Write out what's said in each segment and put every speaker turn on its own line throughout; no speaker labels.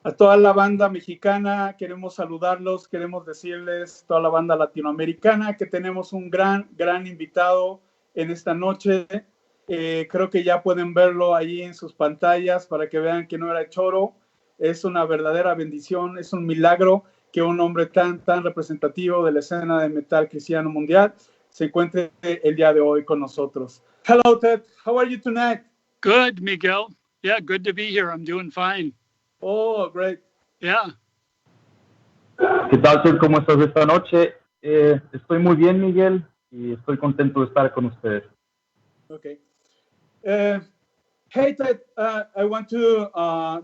A toda la banda mexicana, queremos saludarlos, queremos decirles, toda la banda latinoamericana, que tenemos un gran invitado en esta noche. Creo que ya pueden verlo ahí en sus pantallas para que vean que no era choro. Es una verdadera bendición, es un milagro que un hombre tan representativo de la escena de metal cristiano mundial se encuentre el día de hoy con nosotros. Hello, Ted. How are you tonight?
Good, Miguel. Yeah, good to be here. I'm doing fine.
Oh, great.
Yeah.
¿Qué tal, Ted? ¿Cómo estás esta noche? Estoy muy bien, Miguel, y estoy contento de estar con ustedes.
Okay. Hey, Ted, I want to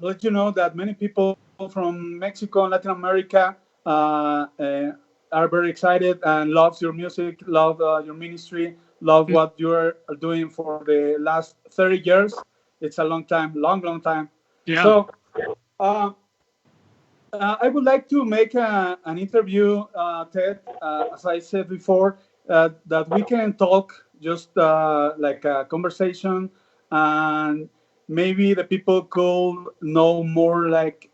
let you know that many people from Mexico and Latin America are very excited and loves your music, love your ministry, love what you're doing for the last 30 years. It's a long time, long time.
Yeah.
So I would like to make an interview, Ted, as I said before, that we can talk just like a conversation, and maybe the people could know more like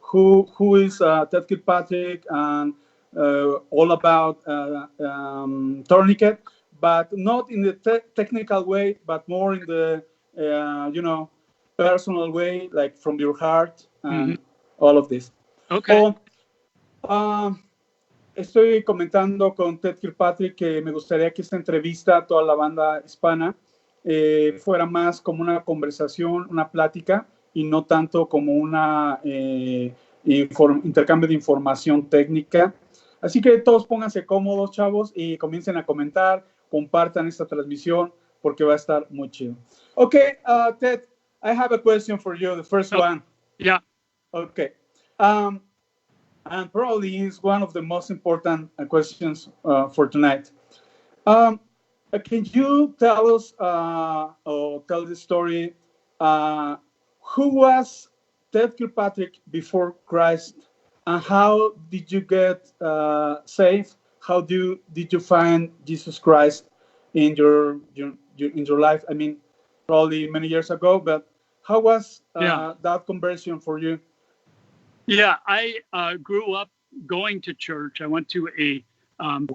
who is Ted Kirkpatrick and all about Tourniquet, but not in the technical way, but more in the personal way, like from your heart and all of this.
Okay.
Estoy comentando con Ted Kirkpatrick que me gustaría que esta entrevista a toda la banda hispana fuera más como una conversación, una plática, y no tanto como una intercambio de información técnica. Así que todos pónganse cómodos, chavos, y comiencen a comentar, compartan esta transmisión, porque va a estar muy chido. Okay, Ted, I have a question for you, the first one.
Yeah.
Okay. And probably is one of the most important questions for tonight. Can you tell us or tell the story? Who was Ted Kirkpatrick before Christ, and how did you get saved? How did you find Jesus Christ in your life? I mean, probably many years ago, but how was that conversion for you?
Yeah, I grew up going to church. I went to a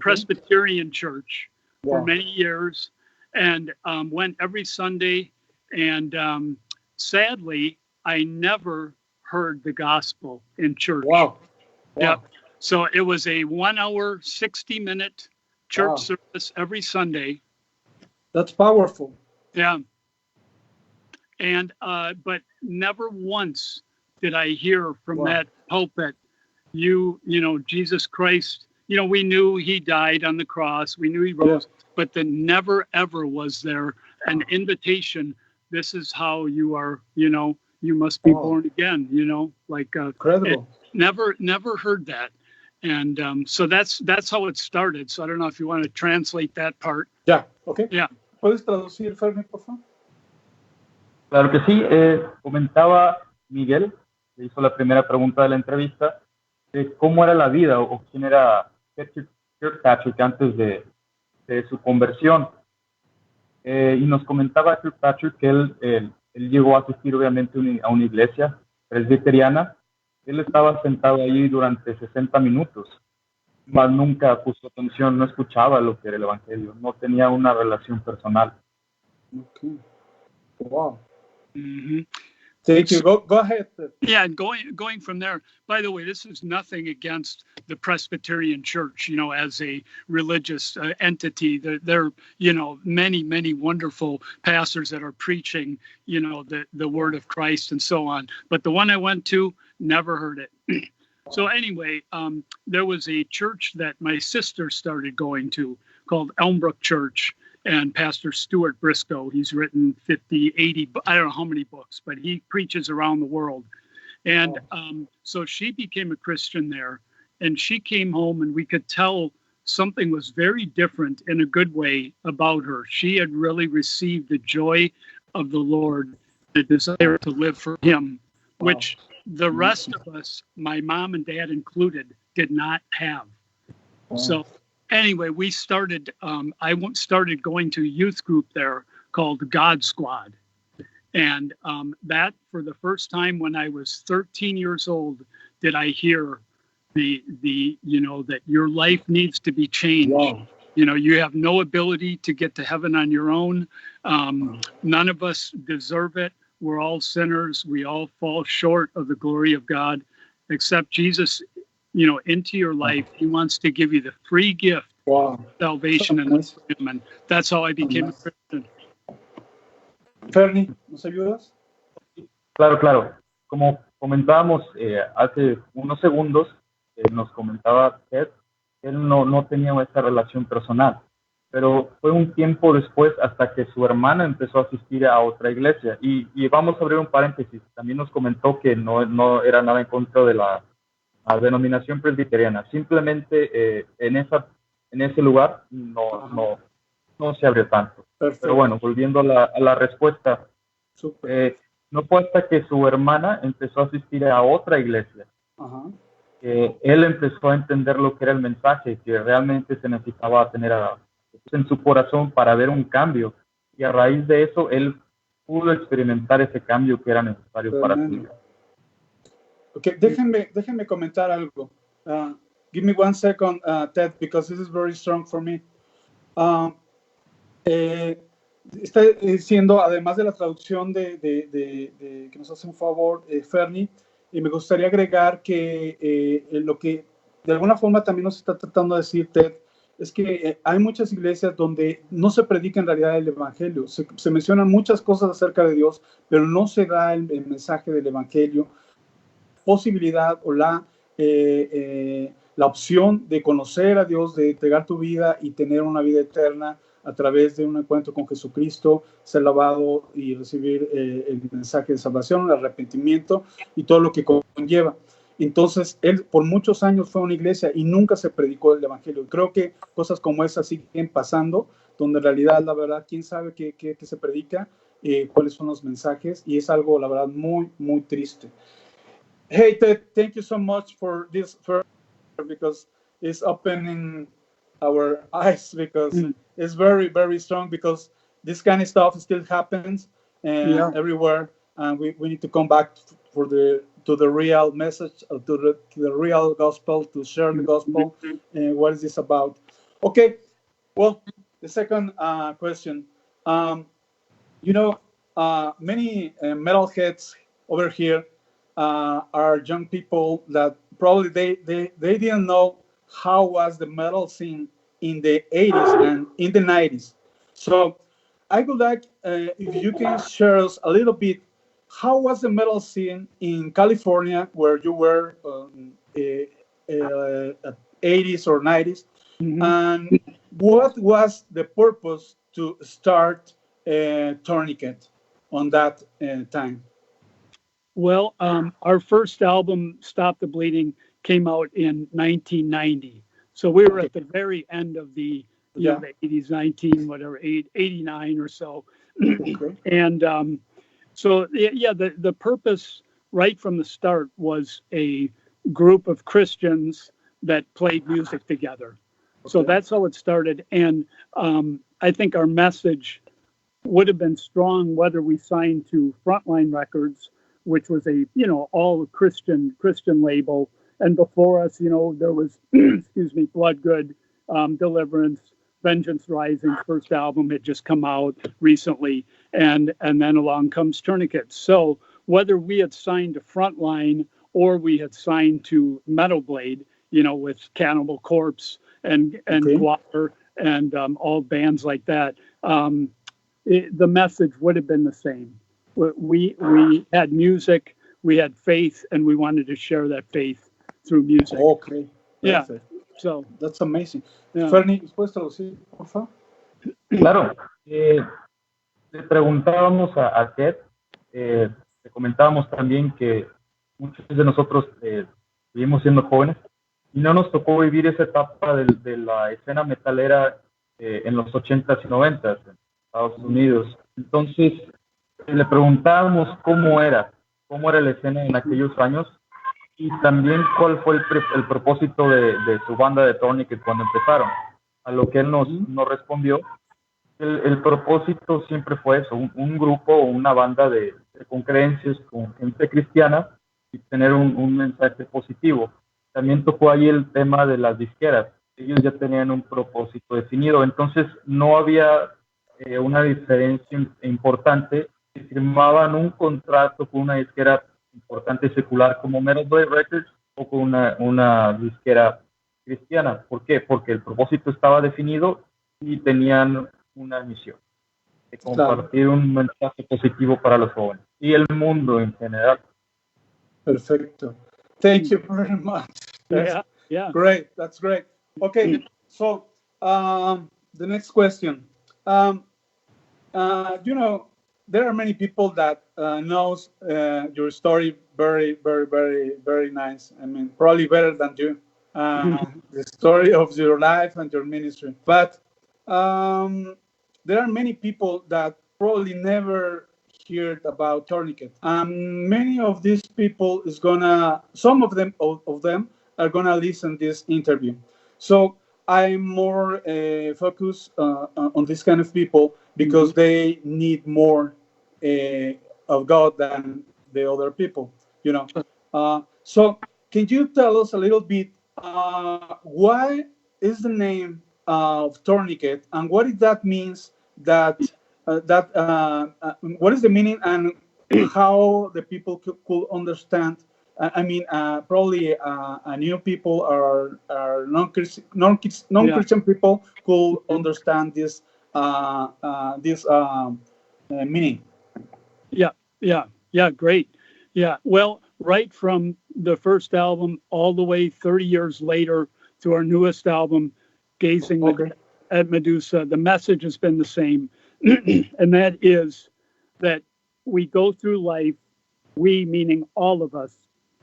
Presbyterian church for many years, and went every Sunday. And sadly, I never heard the gospel in church.
Wow.
Yeah. So it was a 1 hour, 60-minute church service every Sunday.
That's powerful.
Yeah. And but never once did I hear from that pulpit, you know, Jesus Christ, you know, we knew he died on the cross. We knew he rose, but then never, ever was there an invitation. This is how you are, you know, you must be born again, you know, like
incredible.
Never heard that. And so that's how it started. So I don't know if you want to translate that part.
Yeah. Okay.
Yeah.
¿Puedes traducir, Fermi, por favor?
Claro que sí. Comentaba Miguel, le hizo la primera pregunta de la entrevista, de cómo era la vida o quién era Kirkpatrick antes de su conversión. Y nos comentaba Kirkpatrick que él llegó a asistir obviamente a una iglesia presbiteriana. Él estaba sentado allí durante 60 minutos, mas nunca puso atención, no escuchaba lo que era el evangelio, no tenía una relación personal.
Okay. Wow.
Mm-hmm.
Thank you. Go ahead.
Yeah, and going from there. By the way, this is nothing against the Presbyterian Church, you know, as a religious entity. There, you know, many wonderful pastors that are preaching, you know, the word of Christ and so on. But the one I went to, never heard it. So anyway, there was a church that my sister started going to called Elmbrook Church. And Pastor Stuart Briscoe, he's written 50, 80, I don't know how many books, but he preaches around the world. And so she became a Christian there. And she came home and we could tell something was very different in a good way about her. She had really received the joy of the Lord, the desire to live for him, which the rest of us, my mom and dad included, did not have. So anyway, we started, I started going to a youth group there called God Squad. And that, for the first time when I was 13 years old, did I hear the that your life needs to be changed.
Wow.
You have no ability to get to heaven on your own. None of us deserve it. We're all sinners. We all fall short of the glory of God. Accept Jesus, into your life. He wants to give you the free gift,
Wow.
salvation, and him. And that's how I became a Christian.
Fernie, ¿nos ayudas?
Claro. Como comentábamos hace unos segundos, nos comentaba Ted, él no tenía esa relación personal, pero fue un tiempo después hasta que su hermana empezó a asistir a otra iglesia. Y vamos a abrir un paréntesis. También nos comentó que no era nada en contra de la denominación presbiteriana. Simplemente en ese lugar no se abrió tanto.
Perfecto.
Pero bueno, volviendo a la respuesta, no fue hasta que su hermana empezó a asistir a otra iglesia que él empezó a entender lo que era el mensaje, que realmente se necesitaba tener en su corazón para ver un cambio. Y a raíz de eso, él pudo experimentar ese cambio que era necesario para su vida.
Okay, déjenme comentar algo. Give me 1 second, Ted, because this is very strong for me. Está diciendo, además de la traducción de que nos hace un favor, Fernie, y me gustaría agregar que lo que de alguna forma también nos está tratando de decir Ted, es que hay muchas iglesias donde no se predica en realidad el evangelio. Se mencionan muchas cosas acerca de Dios, pero no se da el mensaje del evangelio, posibilidad o la opción de conocer a Dios, de entregar tu vida y tener una vida eterna a través de un encuentro con Jesucristo, ser lavado y recibir el mensaje de salvación, el arrepentimiento y todo lo que conlleva. Entonces, él por muchos años fue a una iglesia y nunca se predicó el evangelio. Creo que cosas como esas siguen pasando, donde en realidad, la verdad, quién sabe qué se predica, cuáles son los mensajes, y es algo, la verdad, muy, muy triste. Hey, Ted, thank you so much for this, because it's opening our eyes, because it's very, very strong, because this kind of stuff still happens everywhere, and we need to come back to the real message, to the real gospel, to share the gospel. And what is this about? Okay, well, the second question. Many metalheads over here are young people that probably they didn't know how was the metal scene in the 80s and in the 90s. So I would like if you can share us a little bit, how was the metal scene in California, where you were at 80s or 90s, and what was the purpose to start Tourniquet on that time?
Well, our first album, Stop the Bleeding, came out in 1990. So we were at the very end of the, the 80s, 89 or so. And so, the purpose right from the start was a group of Christians that played music together. So that's how it started. And I think our message would have been strong whether we signed to Frontline Records, which was a, all Christian label. And before us, there was, Blood Good, Deliverance, Vengeance Rising, first album had just come out recently. And then along comes Tourniquet. So whether we had signed to Frontline or we had signed to Metal Blade, with Cannibal Corpse and Guar and all bands like that, the message would have been the same. We had music, we had faith, and we wanted to share that faith through music.
Okay.
Yeah.
Perfect.
So
that's amazing.
Yeah.
Fernie, ¿puedes traducir, por favor?
Claro. Le preguntábamos a Ted, le comentábamos también que muchos de nosotros seguimos siendo jóvenes y no nos tocó vivir esa etapa de la escena metalera en los 80s y 90s en Estados Unidos. Entonces, le preguntábamos cómo era la escena en aquellos años y también cuál fue el propósito de su banda de Tourniquet cuando empezaron. A lo que él nos respondió El propósito siempre fue eso, un grupo o una banda con creencias, con gente cristiana y tener un mensaje positivo. También tocó ahí el tema de las disqueras. Ellos ya tenían un propósito definido, entonces no había una diferencia importante. Si firmaban un contrato con una disquera importante secular como Metal Blade Records o con una disquera cristiana. ¿Por qué? Porque el propósito estaba definido y tenían una misión de compartir
Claro.
un mensaje positivo para los jóvenes y el mundo en general.
Perfecto. Thank you very much.
Yeah.
Great. That's great. Okay, so the next question. You know, there are many people that knows your story very, very, very, very nice. I mean, probably better than you. The story of your life and your ministry. But there are many people that probably never heard about Tourniquet. Many of these people is gonna, some of them are gonna listen this interview. So I'm more focused on this kind of people because they need more of God than the other people, you know. So can you tell us a little bit why is the name of Tourniquet and what if that means that what is the meaning and how the people could understand. I mean, probably a new people or non-Christian people could understand this meaning.
Yeah, great. Yeah, well, right from the first album all the way 30 years later to our newest album, Gazing at Medusa, the message has been the same. And that is that we go through life, we meaning all of us,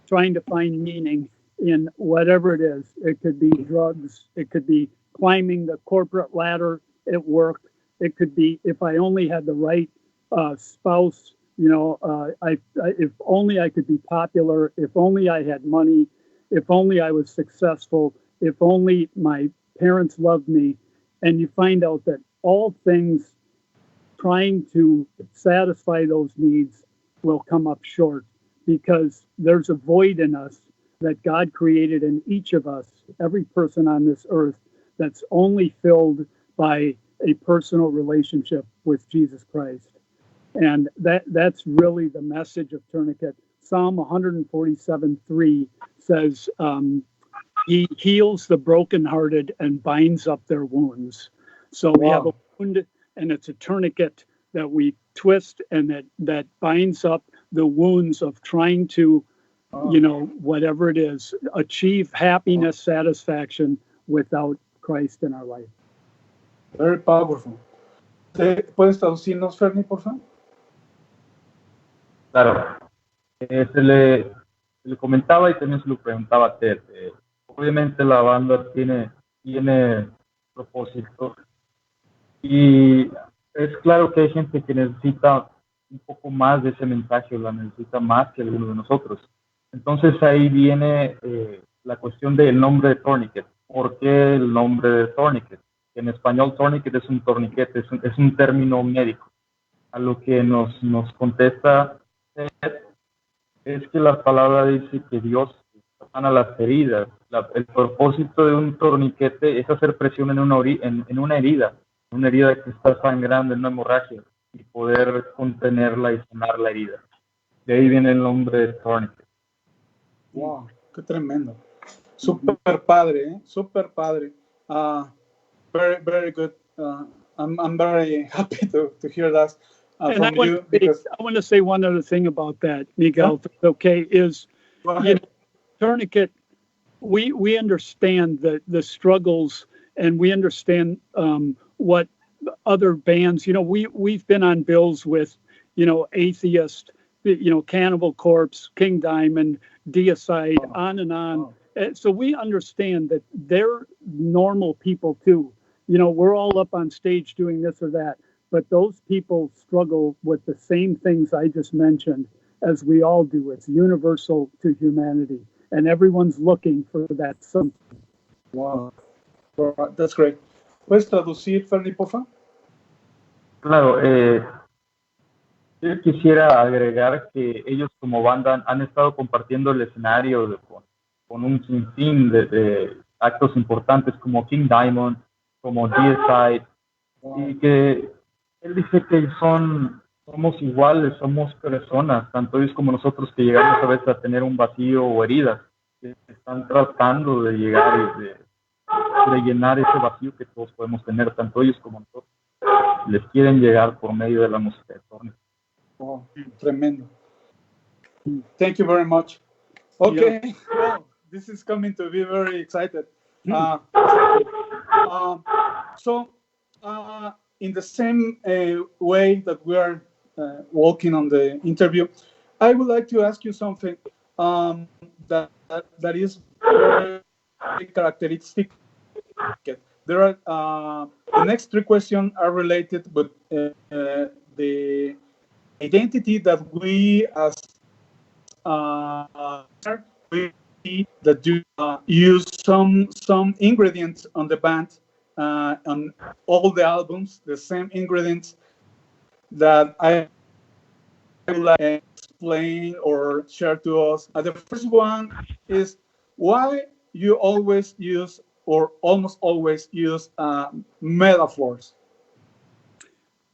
trying to find meaning in whatever it is. It could be drugs, it could be climbing the corporate ladder at work, it could be if I only had the right spouse, you know, if only I could be popular, if only I had money, if only I was successful, if only my parents loved me. And you find out that all things trying to satisfy those needs will come up short because there's a void in us that God created in each of us, every person on this earth, that's only filled by a personal relationship with Jesus Christ. And that's really the message of Tourniquet. Psalm 147:3 says, he heals the brokenhearted and binds up their wounds. So we have a wound, and it's a tourniquet that we twist and that binds up the wounds of trying to, you know, whatever it is, achieve happiness, satisfaction without Christ in our life.
Very powerful. ¿Puedes traducirnos, Fernie, por favor?
Claro. Se le comentaba y también se lo preguntaba a Ted. Obviamente la banda tiene propósito y es claro que hay gente que necesita un poco más de ese mensaje, la necesita más que alguno de nosotros. Entonces ahí viene la cuestión del nombre de Tourniquet. ¿Por qué el nombre de Tourniquet? En español Tourniquet es un torniquete, es un término médico. A lo que nos contesta es que la palabra dice que Dios sana las heridas. El propósito de un torniquete es hacer presión en una herida que está sangrando, en una hemorragia, y poder contenerla y sanar la herida. De ahí viene el nombre de Tourniquet.
Wow, qué tremendo. Super padre, ¿eh? Super padre. Very, very good. I'm very happy to hear that from you. Because
I want to say one other thing about that, Miguel. Yeah. Okay, is you know, Tourniquet. We understand the struggles, and we understand what other bands. You know, we've been on bills with, you know, Atheist, you know, Cannibal Corpse, King Diamond, Deicide, on and on. So we understand that they're normal people too. You know, we're all up on stage doing this or that, but those people struggle with the same things I just mentioned as we all do. It's universal to humanity, and everyone's looking for that something.
Wow, that's great. ¿Puedes traducir, Fernie, por favor?
Claro, yo quisiera agregar que ellos como banda han estado compartiendo el escenario con un sinfín de actos importantes como King Diamond, como DSI, y que él dice que somos iguales, somos personas, tanto ellos como nosotros, que llegamos a veces a tener un vacío o heridas, que están tratando de llegar y de llenar ese vacío que todos podemos tener, tanto ellos como nosotros. Les quieren llegar por medio de la música de Tourniquet.
Oh, tremendo. Thank you very much. Okay, yeah. Well, this is coming to be very excited. So, in the same way that we are walking on the interview, I would like to ask you something that is very characteristic. There are the next three questions are related with the identity that we as that do use some ingredients on the band on all the albums, the same ingredients that I would like to explain or share to us. The first one is why you always use or almost always use metaphors.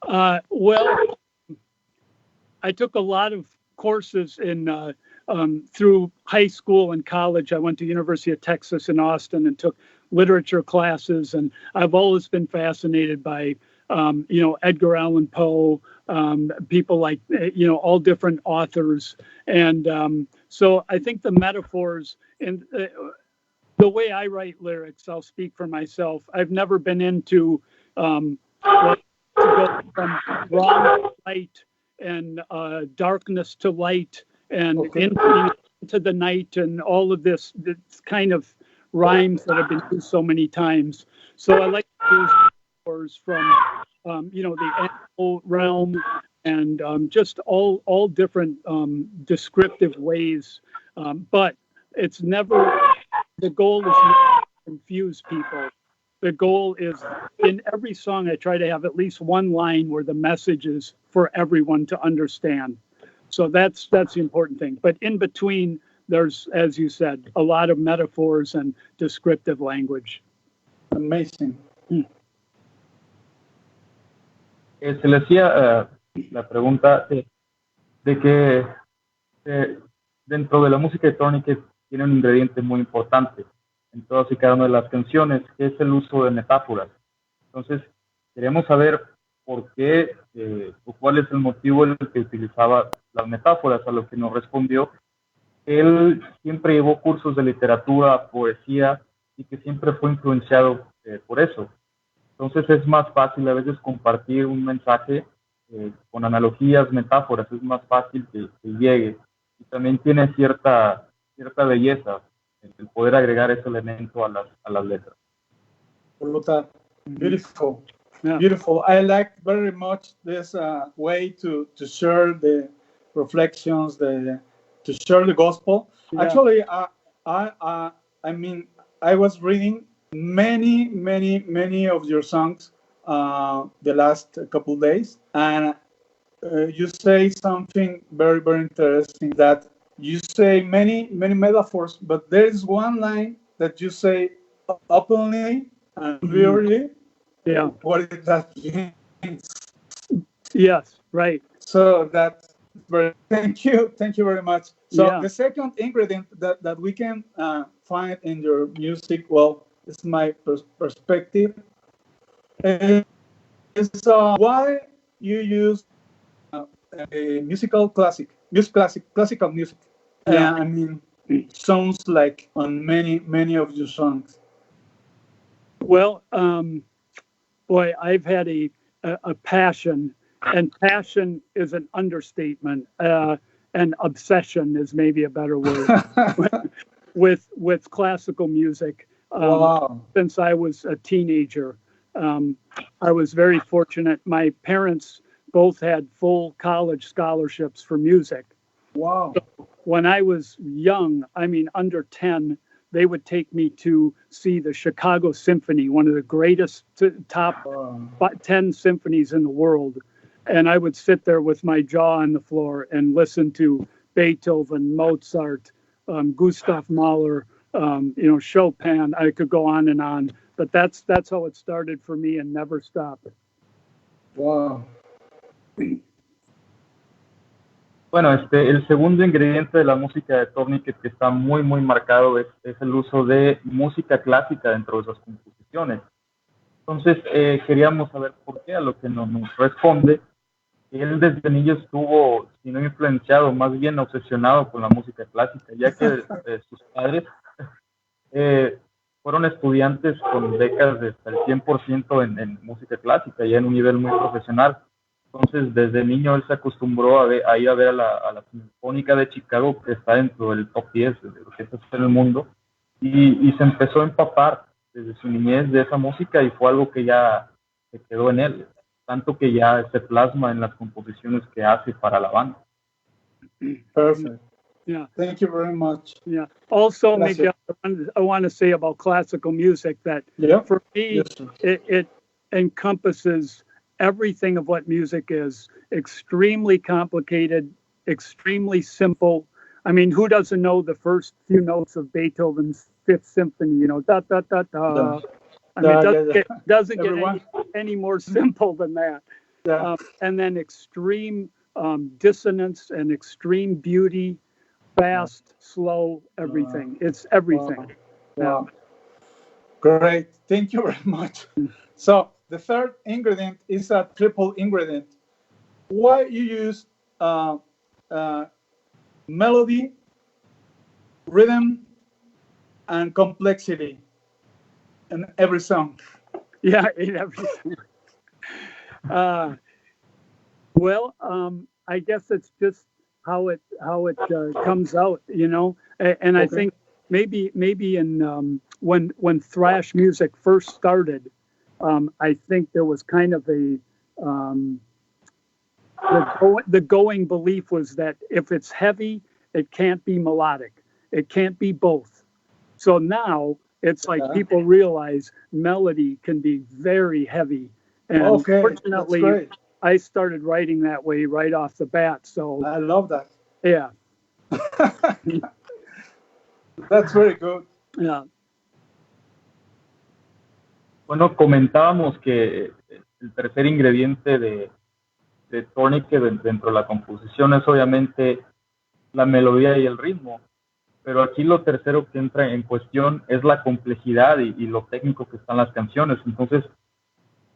Well, I took a lot of courses in through high school and college. I went to University of Texas in Austin and took literature classes, and I've always been fascinated by Edgar Allan Poe, people like all different authors, and so I think the metaphors and the way I write lyrics, I'll speak for myself. I've never been into to go from wrong to light and darkness to light and into the night and all of this kind of rhymes that have been used so many times. So I like to use metaphors from the animal realm and just all different descriptive ways. But it's never, the goal is not to confuse people. The goal is, in every song, I try to have at least one line where the message is for everyone to understand. So that's the important thing. But in between, there's, as you said, a lot of metaphors and descriptive language.
Amazing.
Se le hacía la pregunta de que dentro de la música de Tourniquet tiene un ingrediente muy importante en todas y cada una de las canciones, que es el uso de metáforas. Entonces, queremos saber por qué o cuál es el motivo en el que utilizaba las metáforas, a lo que nos respondió. Él siempre llevó cursos de literatura, poesía, y que siempre fue influenciado por eso. Entonces es más fácil a veces compartir un mensaje con analogías, metáforas, es más fácil que llegue. Y también tiene cierta belleza el poder agregar ese elemento a las letras.
Beautiful. Yeah. Beautiful. I like very much this way to share the reflections, to share the gospel. Yeah. Actually, I mean, I was reading many of your songs the last couple of days, and you say something very, very interesting, that you say many metaphors, but there is one line that you say openly and clearly.
Yeah.
What that means.
Yes, right.
So that's very, thank you very much. So the second ingredient that we can find in your music, well, it's my perspective, is why you use classical music.
Yeah.
I mean, sounds like on many of your songs.
Well, boy, I've had a passion, and passion is an understatement, and obsession is maybe a better word, with classical music.
Wow.
Since I was a teenager, I was very fortunate. My parents both had full college scholarships for music.
Wow.
So when I was young, I mean under 10, they would take me to see the Chicago Symphony, one of the greatest top 10 symphonies in the world. And I would sit there with my jaw on the floor and listen to Beethoven, Mozart, Gustav Mahler, Chopin. I could go on, but that's how it started for me and never stopped.
Wow.
Bueno, el segundo ingrediente de la música de Tourniquet que está muy, muy marcado es el uso de música clásica dentro de esas composiciones. Entonces, queríamos saber por qué, a lo que nos responde. Él desde niño estuvo, si no influenciado, más bien obsesionado con la música clásica, ya que sus padres fueron estudiantes con becas de hasta el 100% en música clásica, ya en un nivel muy profesional. Entonces, desde niño él se acostumbró a ir a ver a la Sinfónica de Chicago, que está dentro del top 10 de orquestas en el mundo, y se empezó a empapar desde su niñez de esa música y fue algo que ya se quedó en él, tanto que ya se plasma en las composiciones que hace para la banda.
Perfect.
Yeah.
Thank you very much.
Yeah. Also, Miguel, I want to say about classical music that for me, it encompasses everything of what music is. Extremely complicated, extremely simple. I mean, who doesn't know the first few notes of Beethoven's Fifth Symphony? Da da da da. I mean, it doesn't get any more simple than that.
Yeah.
And then extreme dissonance and extreme beauty, fast, slow, everything. It's everything.
Wow. Great. Thank you very much. So the third ingredient is a triple ingredient. Why you use melody, rhythm, and complexity in every song?
Yeah, in every song. Well, I guess it's just how it comes out, And I think maybe in when thrash music first started, I think there was kind of the going belief was that if it's heavy, it can't be melodic. It can't be both. So now it's like people realize melody can be very heavy. And fortunately, I started writing that way right off the bat. So
I love that.
Yeah.
That's very good.
Yeah.
Bueno, comentábamos que el tercer ingrediente de Tourniquet dentro de la composición es obviamente la melodía y el ritmo, pero aquí lo tercero que entra en cuestión es la complejidad y lo técnico que están las canciones. Entonces,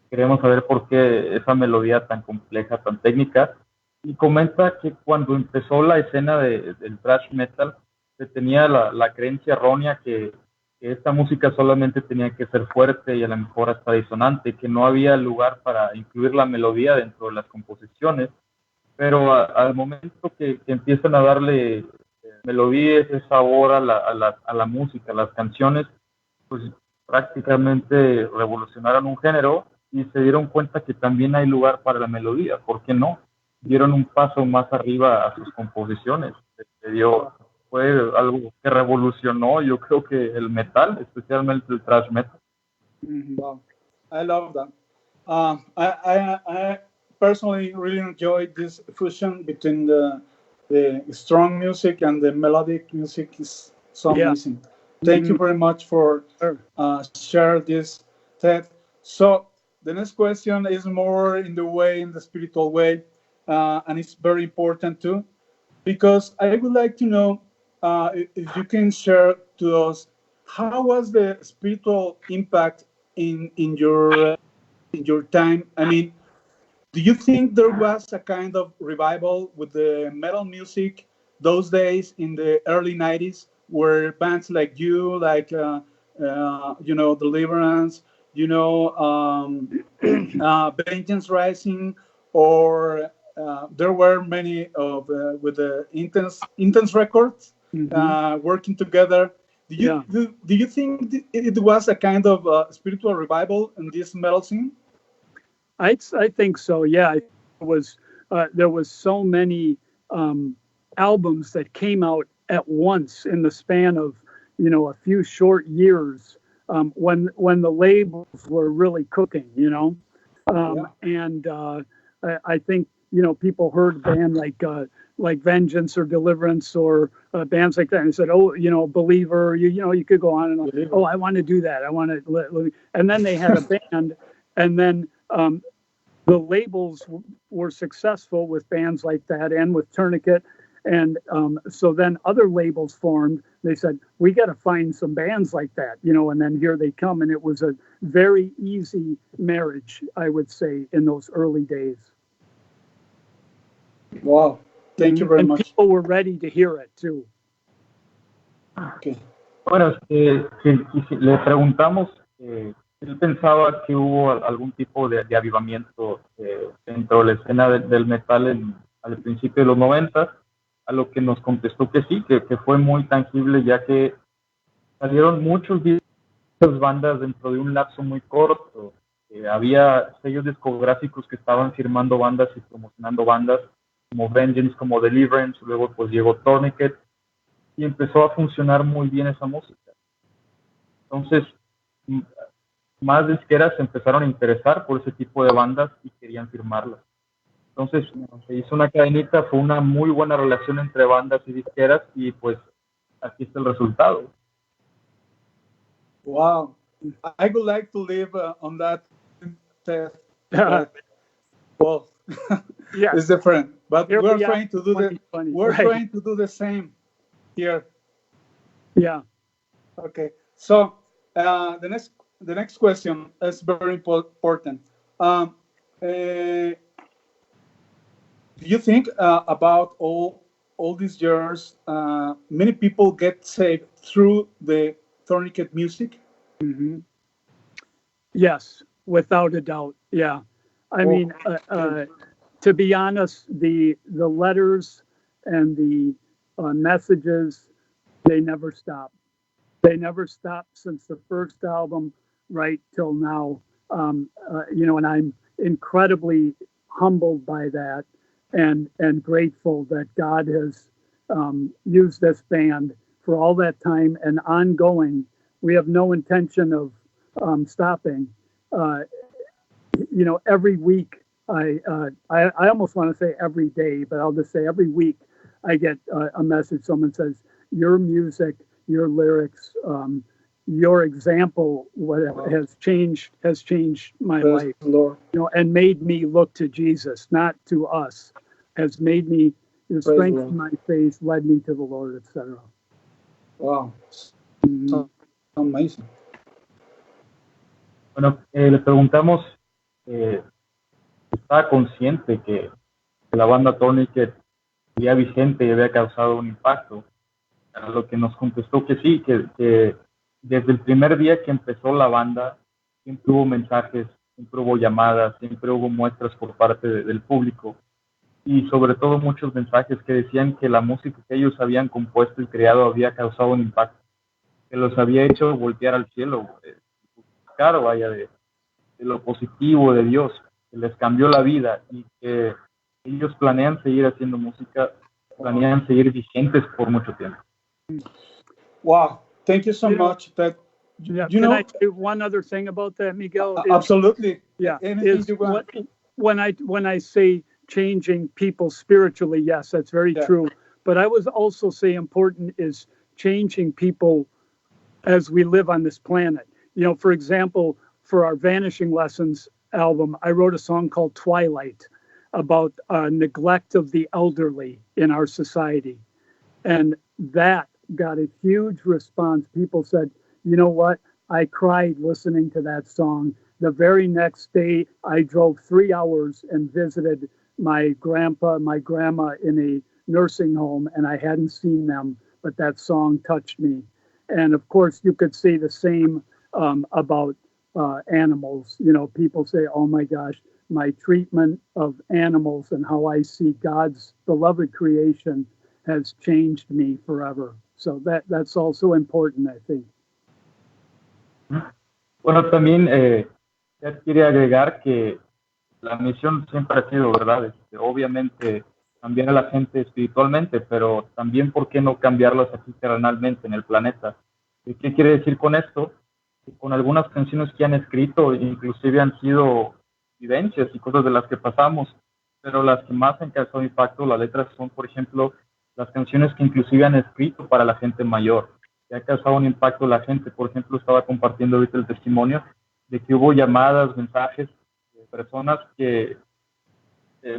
queremos saber por qué esa melodía tan compleja, tan técnica. Y comenta que cuando empezó la escena del thrash metal, se tenía la creencia errónea que esta música solamente tenía que ser fuerte y a lo mejor hasta disonante, que no había lugar para incluir la melodía dentro de las composiciones, pero al momento que empiezan a darle melodía, ese sabor a la música, a las canciones, pues prácticamente revolucionaron un género y se dieron cuenta que también hay lugar para la melodía. ¿Por qué no? Dieron un paso más arriba a sus composiciones. Fue algo que revolucionó, yo creo que el metal, especialmente el thrash metal.
Wow, I love that. I personally really enjoyed this fusion between the strong music and the melodic music. Is so amazing. Thank you very much for sharing this, Ted. So the next question is more in the spiritual way, and it's very important too, because I would like to know if you can share to us how was the spiritual impact in your time. I mean, do you think there was a kind of revival with the metal music those days in the early 90s, where bands like you, like Deliverance, Vengeance Rising, or there were many of with the Intense Records working together. Do you think it was a kind of spiritual revival in this metal scene?
I think so. Yeah, there was so many albums that came out at once in the span of a few short years when the labels were really cooking, and I think people heard a band like Vengeance or Deliverance or bands like that, and said, "Oh, Believer." You could go on and on. Oh, I want to do that. I want to, and then they had a band, and then the labels were successful with bands like that and with Tourniquet. And so then other labels formed. They said, we got to find some bands like that, and then here they come. And it was a very easy marriage, I would say, in those early days.
Wow. Thank you very much.
And people were ready to hear it, too.
Okay.
Bueno, le preguntamos si él pensaba que hubo algún tipo de avivamiento dentro de la escena del metal al principio de los 90, a lo que nos contestó que sí, que fue muy tangible, ya que salieron muchas bandas dentro de un lapso muy corto. Había sellos discográficos que estaban firmando bandas y promocionando bandas como Vengeance, como Deliverance, luego pues llegó Tourniquet y empezó a funcionar muy bien esa música. Entonces, más disqueras se empezaron a interesar por ese tipo de bandas y querían firmarlas. Entonces se hizo una cadenita, fue una muy buena relación entre bandas y disqueras y pues aquí está el resultado.
Wow, I would like to live on that test. Well, yeah, it's different, but we're trying to do trying to do the same here.
Yeah.
Okay. So the next question is very important. Do you think about all these years, many people get saved through the Tourniquet music?
Mm-hmm. Yes, without a doubt. Yeah. I mean, to be honest, the letters and the messages, they never stop. They never stopped since the first album right till now. And I'm incredibly humbled by that and grateful that God has used this band for all that time and ongoing. We have no intention of stopping. Every week, I almost want to say every day, but I'll just say every week I get a message. Someone says, your music, your lyrics, your example, whatever, has changed my life,
Lord.
And made me look to Jesus, not to us, has made me strengthened my faith, led me to the Lord, etc.
Wow. Mm-hmm. Amazing.
Bueno, le preguntamos, ¿estaba consciente que la banda Tourniquet había vigente y había causado un impacto? A lo que nos contestó que sí, que desde el primer día que empezó la banda, siempre hubo mensajes, siempre hubo llamadas, siempre hubo muestras por parte del público y sobre todo muchos mensajes que decían que la música que ellos habían compuesto y creado había causado un impacto, que los había hecho voltear al cielo, buscar vaya de lo positivo de Dios, que les cambió la vida y que ellos planean seguir haciendo música, planean seguir vigentes por mucho tiempo.
Wow, thank you so much. That
can I say one other thing about that, Miguel?
Absolutely.
Yeah. When I say changing people spiritually, yes, that's very true. But I would also say important is changing people as we live on this planet. For example, for our Vanishing Lessons album, I wrote a song called Twilight about neglect of the elderly in our society. And that got a huge response. People said, you know what? I cried listening to that song. The very next day, I drove 3 hours and visited my grandpa, my grandma in a nursing home, and I hadn't seen them, but that song touched me. And of course, you could say the same about animals. People say, oh my gosh, my treatment of animals and how I see God's beloved creation has changed me forever. So that's also important, I think.
Bueno, también ya quiere agregar que la misión siempre ha sido, ¿verdad? Obviamente cambiar a la gente espiritualmente, pero también, ¿por qué no cambiarlos aquí terrenalmente en el planeta? ¿Qué quiere decir con esto? Que con algunas canciones que han escrito, inclusive han sido vivencias y cosas de las que pasamos, pero las que más han causado impacto, las letras son, por ejemplo, las canciones que inclusive han escrito para la gente mayor, que ha causado un impacto en la gente. Por ejemplo, estaba compartiendo ahorita el testimonio de que hubo llamadas, mensajes de personas que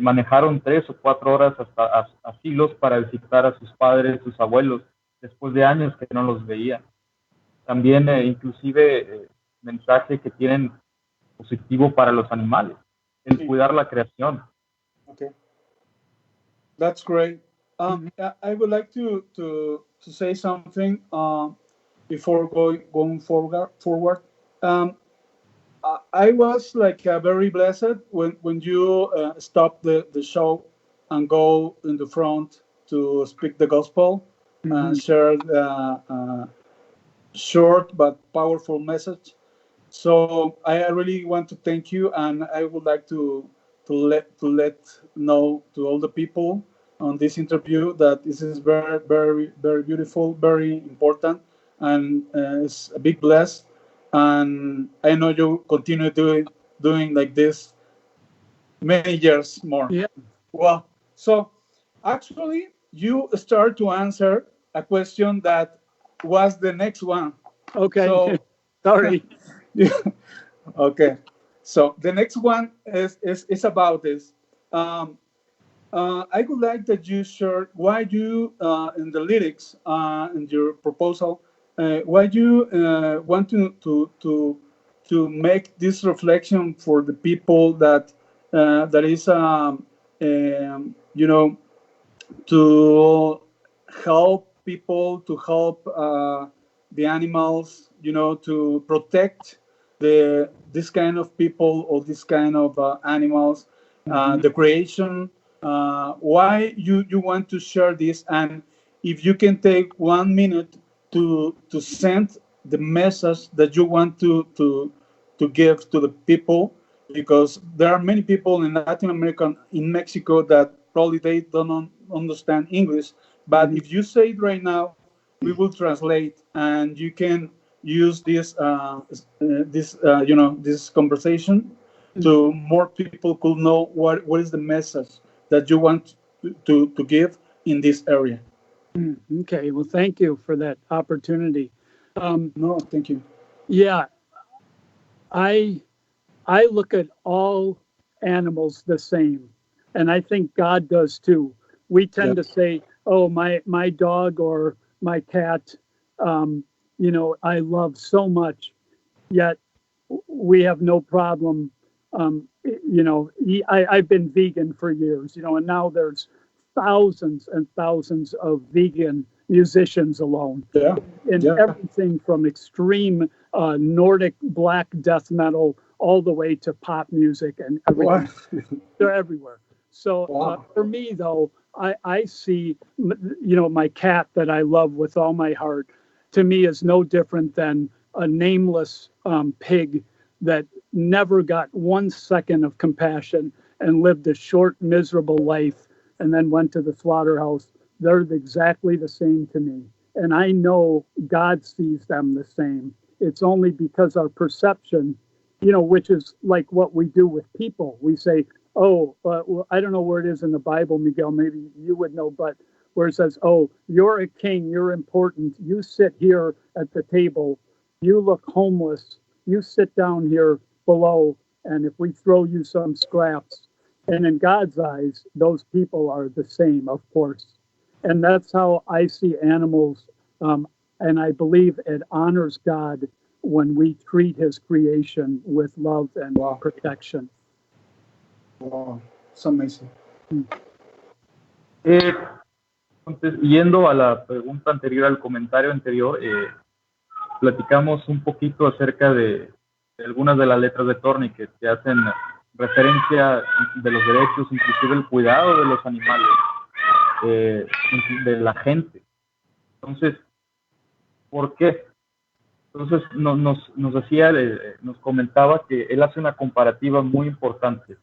manejaron 3 o 4 horas hasta asilos para visitar a sus padres, sus abuelos, después de años que no los veían. También inclusive mensaje que tienen positivo para los animales, el cuidar la creación.
Okay, that's great. I would like to say something before going forward. I was like very blessed when you stopped the show and go in the front to speak the gospel and share short but powerful message. So I really want to thank you, and I would like to let know to all the people on this interview that this is very very very beautiful, very important, and it's a big bless. And I know you continue doing like this many years more.
Yeah.
Well, so actually, you start to answer a question that was the next one.
Okay.
So,
Sorry.
okay. So the next one is about this. Um, I would like that you share why you in the lyrics in your proposal, why you want to make this reflection for the people that is you know, to help people, to help the animals, you know, to protect this kind of people or this kind of animals, the creation. Why you want to share this, and if you can take 1 minute to send the message that you want to give to the people, because there are many people in Latin America, in Mexico, that probably they don't understand English. But if you say it right now, we will translate, and you can use this conversation to more people could know what is the message that you want to give in this area.
Okay. Well, thank you for that opportunity.
No, thank you.
Yeah, I look at all animals the same, and I think God does too. We tend to say, "Oh, my dog or my cat, I love so much," yet we have no problem. I've been vegan for years, and now there's thousands and thousands of vegan musicians alone.
Yeah.
And everything from extreme Nordic black death metal all the way to pop music and everything.
Wow.
They're everywhere. So for me, though, I see, my cat that I love with all my heart, to me is no different than a nameless pig that never got 1 second of compassion and lived a short, miserable life and then went to the slaughterhouse. They're exactly the same to me. And I know God sees them the same. It's only because our perception, which is like what we do with people. We say, oh, well, I don't know where it is in the Bible, Miguel, maybe you would know, but where it says, oh, you're a king, you're important, you sit here at the table, you look homeless, you sit down here below, and if we throw you some scraps, and in God's eyes, those people are the same, of course. And that's how I see animals, and I believe it honors God when we treat his creation with love and protection.
Wow, it's amazing.
Entonces, yendo a la pregunta anterior, al comentario anterior, platicamos un poquito acerca de algunas de las letras de Tourniquet que hacen referencia de los derechos, inclusive el cuidado de los animales, de la gente. Entonces, ¿por qué? Entonces nos comentaba que él hace una comparativa muy importante.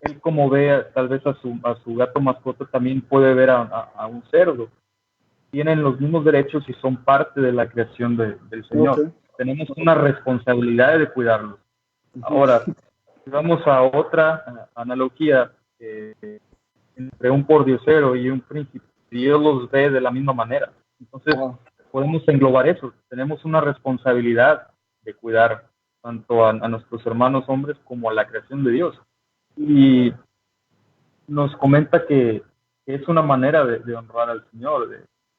Él, como ve tal vez a su gato mascota, también puede ver a un cerdo. tienen los mismos derechos y son parte de la creación del Señor.
Okay.
Tenemos una responsabilidad de cuidarlos. Ahora, si vamos a otra analogía entre un pordiosero y un príncipe, Dios los ve de la misma manera. Entonces, podemos englobar eso. Tenemos una responsabilidad de cuidar tanto a nuestros hermanos hombres como a la creación de Dios. Y nos comenta que es una manera de honrar al Señor,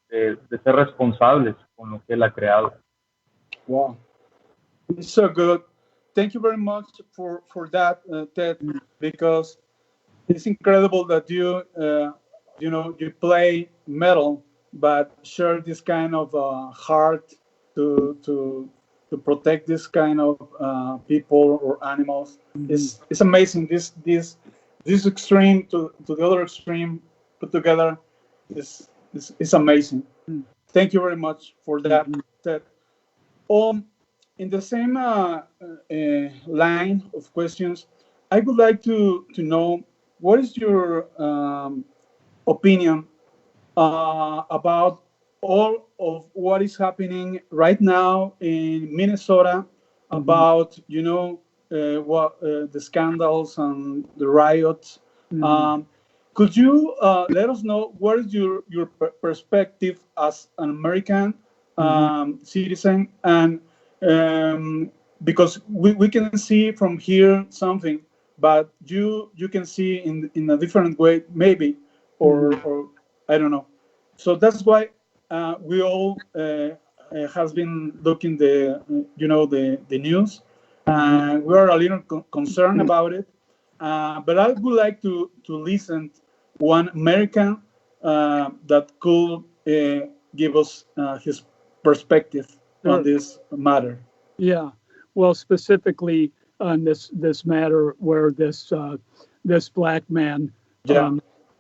de ser responsables con lo que Él ha creado.
Wow. It's so good. Thank you very much for that, Ted, because it's incredible that you play metal, but share this kind of heart to protect this kind of people or animals. It's amazing. This extreme to the other extreme put together is amazing. Thank you very much for that, Ted. In the same line of questions, I would like to know what is your opinion about all of what is happening right now in Minnesota about the scandals and the riots. Could you let us know what is your perspective as an American citizen, and because we can see from here something, but you can see in a different way maybe, or I don't know. So that's why we all has been looking the news, and we are a little concerned about it. But I would like to listen one American that could give us his perspective on this matter.
Yeah, well, specifically on this matter where this black man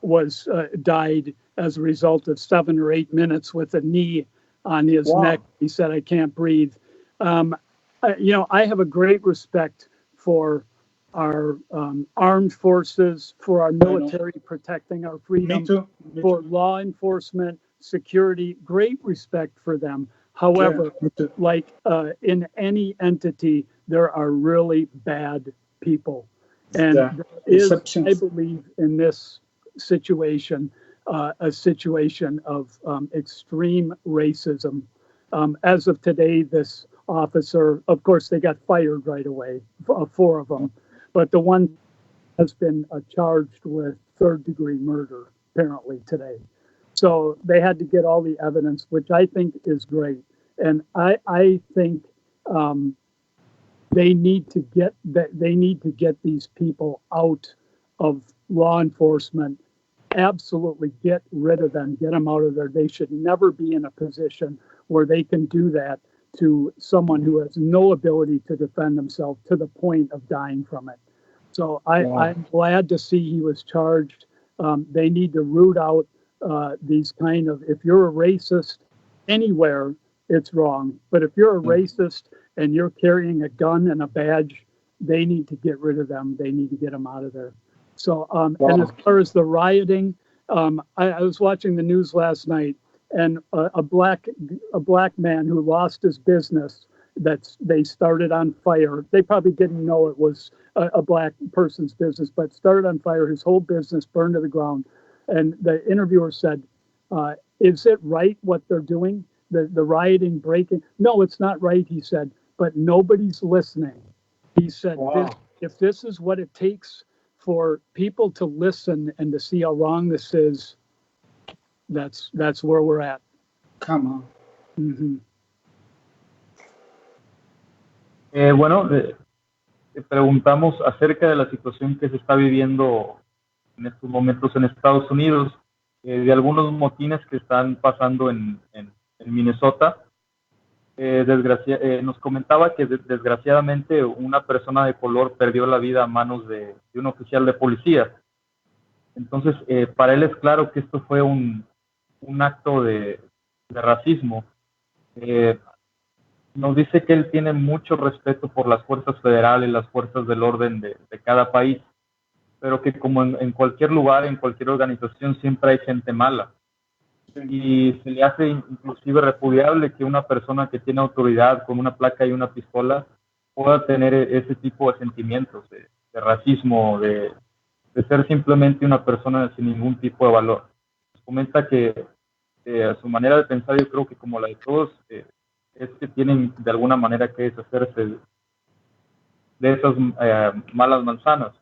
was died as a result of 7 or 8 minutes with a knee on his neck. He said, "I can't breathe." I have a great respect for our armed forces, for our military protecting our freedom, for law enforcement, security, great respect for them. However, like in any entity, there are really bad people. And there is, I believe, in this situation, a situation of extreme racism. As of today, this officer, of course, they got fired right away, 4 of them. But the one has been charged with 3rd-degree murder, apparently, today. So they had to get all the evidence, which I think is great. And I think they need to get these people out of law enforcement. Absolutely get rid of them, get them out of there. They should never be in a position where they can do that to someone who has no ability to defend themselves to the point of dying from it. So I'm glad to see he was charged. They need to root out these kind of, if you're a racist anywhere, it's wrong. But if you're a racist and you're carrying a gun and a badge, they need to get rid of them. They need to get them out of there. So, and as far as the rioting, I was watching the news last night, and a black man who lost his business that they started on fire. They probably didn't know it was a black person's business, but started on fire. His whole business burned to the ground. And the interviewer said, "Is it right what they're doing? The rioting, breaking?" "No, it's not right," he said, "but nobody's listening." He said, if this is what it takes for people to listen and to see how wrong this is, that's where we're at.
Come on.
Preguntamos acerca de la situación que se está viviendo en estos momentos en Estados Unidos, de algunos motines que están pasando en Minnesota. Nos comentaba que desgraciadamente una persona de color perdió la vida a manos de un oficial de policía. Entonces, para él es claro que esto fue un acto de racismo. Nos dice que él tiene mucho respeto por las fuerzas federales, las fuerzas del orden de cada país, pero que como en cualquier lugar, en cualquier organización, siempre hay gente mala. y se le hace inclusive repudiable que una persona que tiene autoridad con una placa y una pistola pueda tener ese tipo de sentimientos de racismo, de ser simplemente una persona sin ningún tipo de valor. Comenta que a su manera de pensar, yo creo que como la de todos, es que tienen de alguna manera que deshacerse de esas malas manzanas.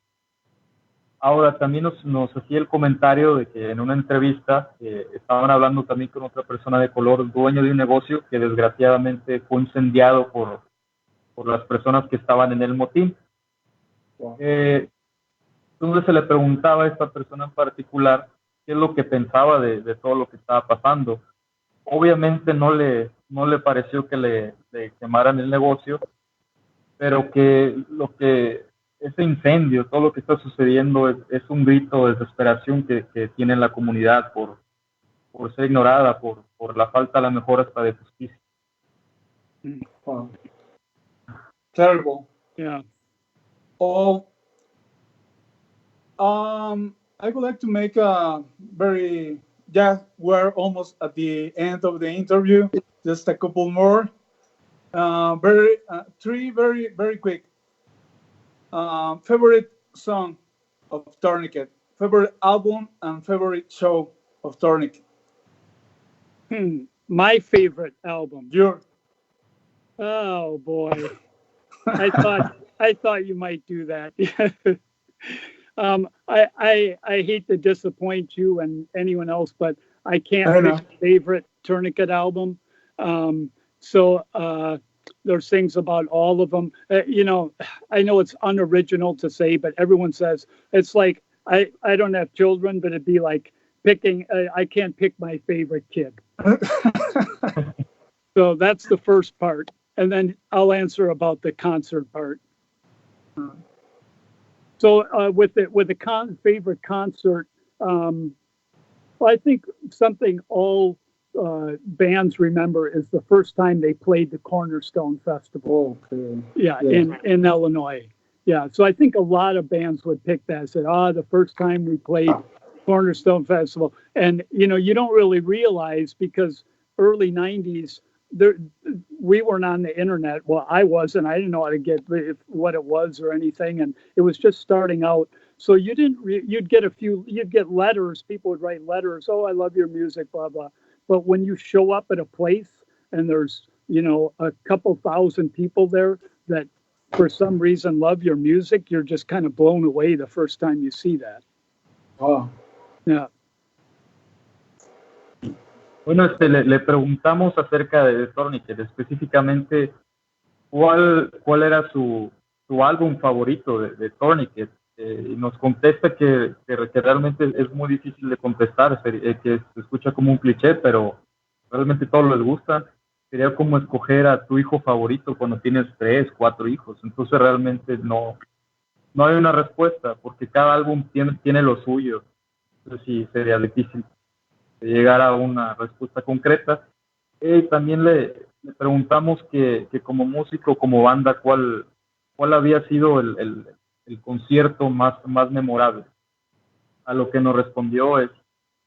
Ahora, también nos hacía el comentario de que en una entrevista estaban hablando también con otra persona de color, dueño de un negocio que desgraciadamente fue incendiado por las personas que estaban en el motín.
Wow.
Entonces se le preguntaba a esta persona en particular qué es lo que pensaba de todo lo que estaba pasando. Obviamente no le pareció que le quemaran el negocio, pero que ese incendio, todo lo que está sucediendo es un grito de desesperación que tiene la comunidad por ser ignorada, por la falta a lo mejor hasta de justicia.
Wow. Terrible.
Yeah.
Oh, I would like to make a very, we're almost at the end of the interview. Just a couple more. Three very, very quick. Favorite song of Tourniquet, favorite album, and favorite show of Tourniquet.
My favorite album.
Your.
Oh boy, I thought you might do that. I hate to disappoint you and anyone else, but I can't pick a favorite Tourniquet album. There's things about all of them. I know it's unoriginal to say, but everyone says it's like I don't have children, but it'd be like picking. I can't pick my favorite kid. So that's the first part, and then I'll answer about the concert part. So with the favorite concert, I think something all bands remember is the first time they played the Cornerstone Festival.
Okay.
Yeah, in Illinois. Yeah, so I think a lot of bands would pick that. Said, the first time we played Cornerstone Festival, and you don't really realize because early '90s. We weren't on the internet. Well, I wasn't. I didn't know how to get what it was or anything, and it was just starting out. So you didn't. You'd get letters. People would write letters. Oh, I love your music, blah blah. But when you show up at a place and there's a couple thousand people there that for some reason love your music, you're just kind of blown away the first time you see that.
Oh,
yeah.
Bueno, le preguntamos acerca de Tourniquet, específicamente cuál era su álbum favorito de Tourniquet. Y nos contesta que realmente es muy difícil de contestar, que se escucha como un cliché, pero realmente todos les gusta. Sería como escoger a tu hijo favorito cuando tienes 3, 4 hijos. Entonces realmente no hay una respuesta, porque cada álbum tiene lo suyo. Entonces sí, sería difícil llegar a una respuesta concreta. También le preguntamos que como músico, como banda, cuál había sido el concierto más memorable. A lo que nos respondió es,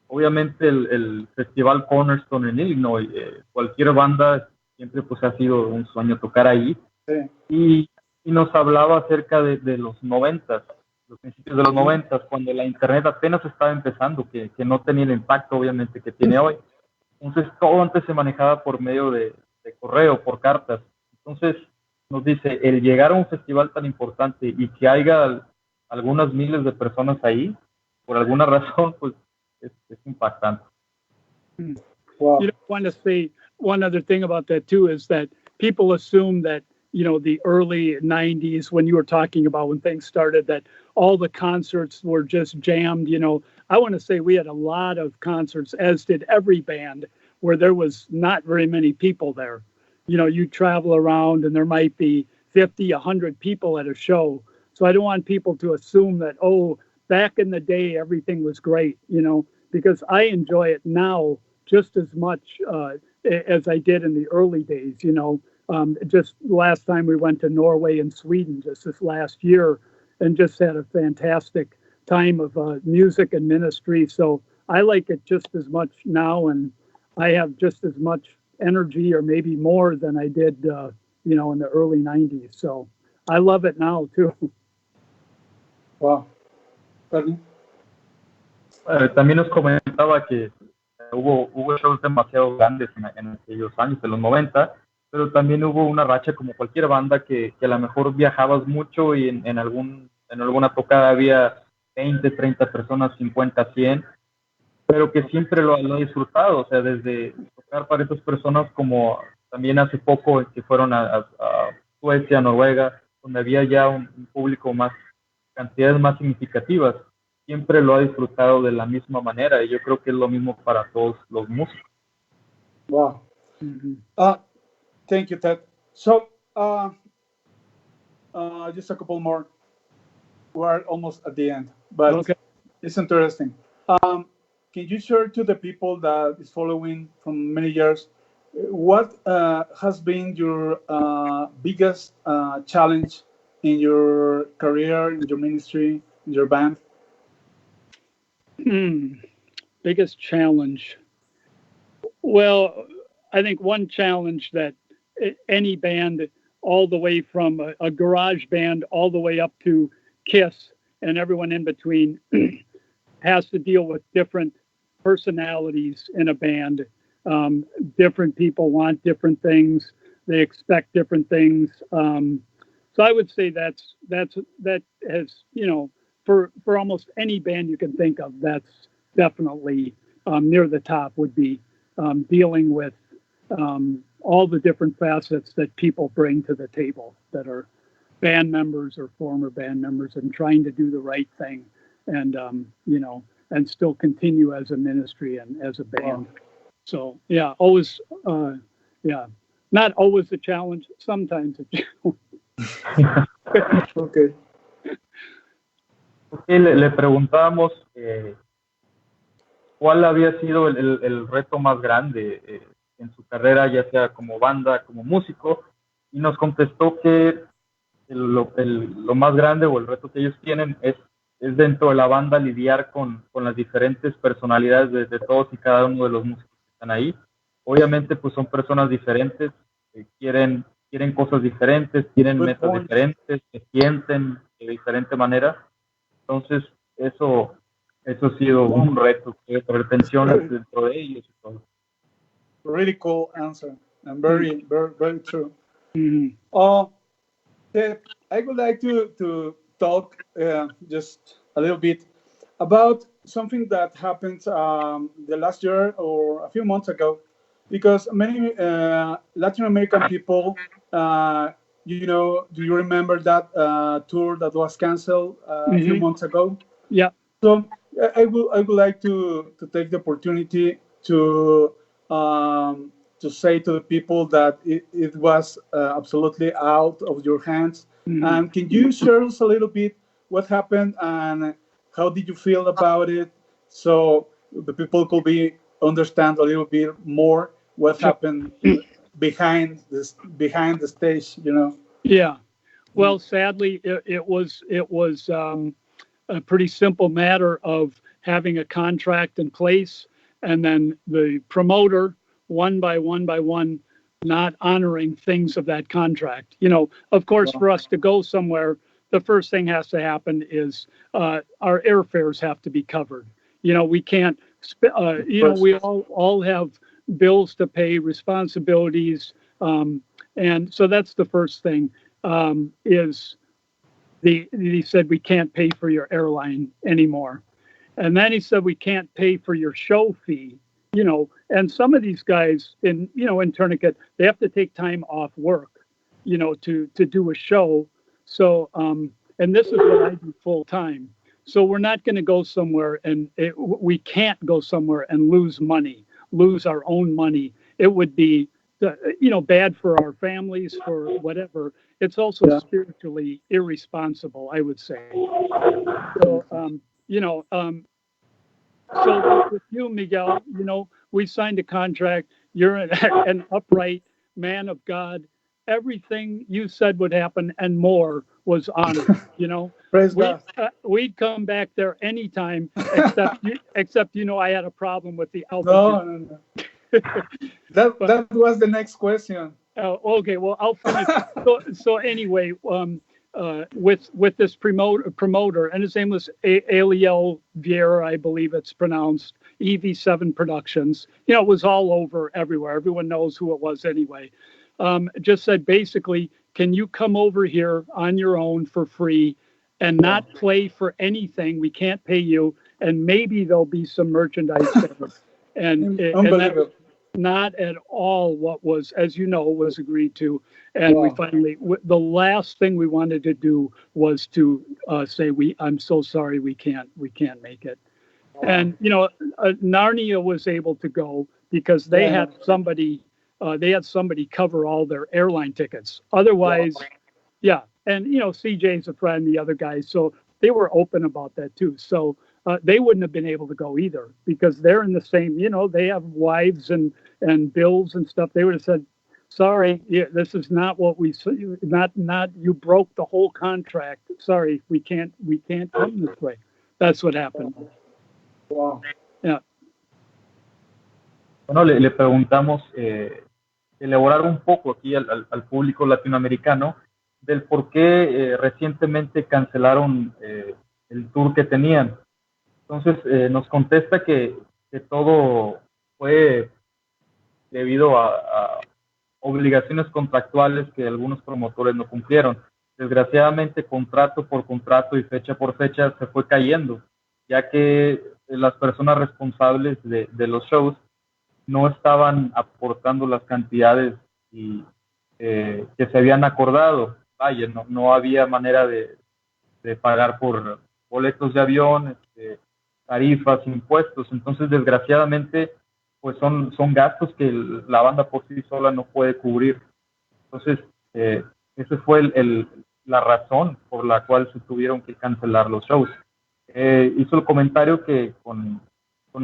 obviamente, el Festival Cornerstone en Illinois. Cualquier banda siempre pues ha sido un sueño tocar ahí. Sí. Y nos hablaba acerca de los 90s, los principios de los 90s, cuando la internet apenas estaba empezando, que no tenía el impacto obviamente que tiene hoy. Entonces todo antes se manejaba por medio de correo, por cartas. Entonces nos dice, el llegar a un festival tan importante y que haya algunas miles de personas ahí, por alguna razón, pues es impactante.
Wow. You know, I want to say one other thing about that too is that people assume that the early 90s, when you were talking about when things started, that all the concerts were just jammed. I want to say we had a lot of concerts, as did every band, where there was not very many people there. You travel around and there might be 50, 100 people at a show. So I don't want people to assume that, back in the day, everything was great, because I enjoy it now just as much as I did in the early days, just last time we went to Norway and Sweden just this last year and just had a fantastic time of music and ministry. So I like it just as much now. And I have just as much energy or maybe more than I did, in the early 90s. So I love it now too.
Wow.
También nos comentaba que hubo shows demasiado grandes en aquellos años, en los 90, pero también hubo una racha como cualquier banda que a lo mejor viajabas mucho y en alguna tocada había 20, 30 personas, 50, 100, pero que siempre lo ha disfrutado, o sea, desde tocar para esas personas como también hace poco que fueron a Suecia, Noruega, donde había ya un público más, cantidades más significativas, siempre lo ha disfrutado de la misma manera y yo creo que es lo mismo para todos los músicos.
Wow. Thank you, Ted. So, just a couple more. We're almost at the end, but okay. It's interesting. Can you share to the people that is following from many years, what has been your biggest challenge in your career, in your ministry, in your band?
Biggest challenge. Well, I think one challenge that any band, all the way from a garage band all the way up to KISS and everyone in between, has to deal with different personalities in a band. Different people want different things. They expect different things. So I would say that has, for almost any band you can think of, that's definitely near the top, would be dealing with all the different facets that people bring to the table that are band members or former band members, and trying to do the right thing and, and still continue as a ministry and as a band. Wow. So, yeah, always, not always a challenge, sometimes a challenge.
Okay.
Le preguntábamos cuál había sido el reto más grande en su carrera, ya sea como banda, como músico, y nos contestó que lo más grande o el reto que ellos tienen es dentro de la banda lidiar con las diferentes personalidades de todos y cada uno de los músicos que están ahí. Obviamente, pues son personas diferentes, quieren cosas diferentes, tienen metas diferentes, se sienten de diferente manera. Entonces, eso ha sido un reto, sobre tensiones dentro de ellos y todo.
Really cool answer, and very, very, very true.
Mm-hmm.
I would like to talk just a little bit about something that happened the last year or a few months ago, because many Latin American people, do you remember that tour that was canceled a few months ago?
Yeah.
So I would like to take the opportunity to say to the people that it was absolutely out of your hands. Mm-hmm. And can you share us a little bit what happened and how did you feel about it, so the people could understand a little bit more what happened behind the stage,
Yeah. Well, sadly, it was a pretty simple matter of having a contract in place, and then the promoter, one by one, not honoring things of that contract. Of course, for us to go somewhere, the first thing has to happen is our airfares have to be covered. We can't, we all have bills to pay, responsibilities. And so that's the first thing, is he said, we can't pay for your airline anymore. And then he said, we can't pay for your show fee. And some of these guys in Tourniquet, they have to take time off work, to do a show. So, and this is what I do full time. So we're not going to go somewhere and we can't go somewhere and lose our own money. It would be, bad for our families, for whatever. It's also spiritually irresponsible, I would say. So, so with you, Miguel, we signed a contract. You're an upright man of God. Everything you said would happen and more was honored.
Praise God.
We'd come back there anytime, except I had a problem with the altitude.
No. That was the next question.
Okay, well, I'll finish. So anyway, with this promoter, and his name was Aliel Vieira, I believe it's pronounced, EV7 Productions. You know, it was all over everywhere. Everyone knows who it was anyway. Just said basically, can you come over here on your own for free and not play for anything? We can't pay you, and maybe there'll be some merchandise there. And
Unbelievable.
Not at all what was, as you know, was agreed to. And we finally, the last thing we wanted to do was to say, I'm so sorry, we can't make it. And, you know, Narnia was able to go because they had somebody cover all their airline tickets. Otherwise, and, you know, CJ's a friend, the other guys, so they were open about that too. So they wouldn't have been able to go either because they're in the same, you know, they have wives and bills and stuff. They would have said, sorry, this is not what not you broke the whole contract. Sorry, we can't come this way. That's what happened.
Wow.
Yeah.
Bueno, le preguntamos elaborar un poco aquí al público latinoamericano del por qué recientemente cancelaron el tour que tenían. Entonces nos contesta que todo fue debido a obligaciones contractuales que algunos promotores no cumplieron. Desgraciadamente, contrato por contrato y fecha por fecha se fue cayendo, ya que las personas responsables de los shows no estaban aportando las cantidades que se habían acordado. Vaya, no había manera de pagar por boletos de avión, tarifas, impuestos. Entonces, desgraciadamente, pues son gastos que la banda por sí sola no puede cubrir. Entonces, esa fue la razón por la cual se tuvieron que cancelar los shows. Hizo el comentario que con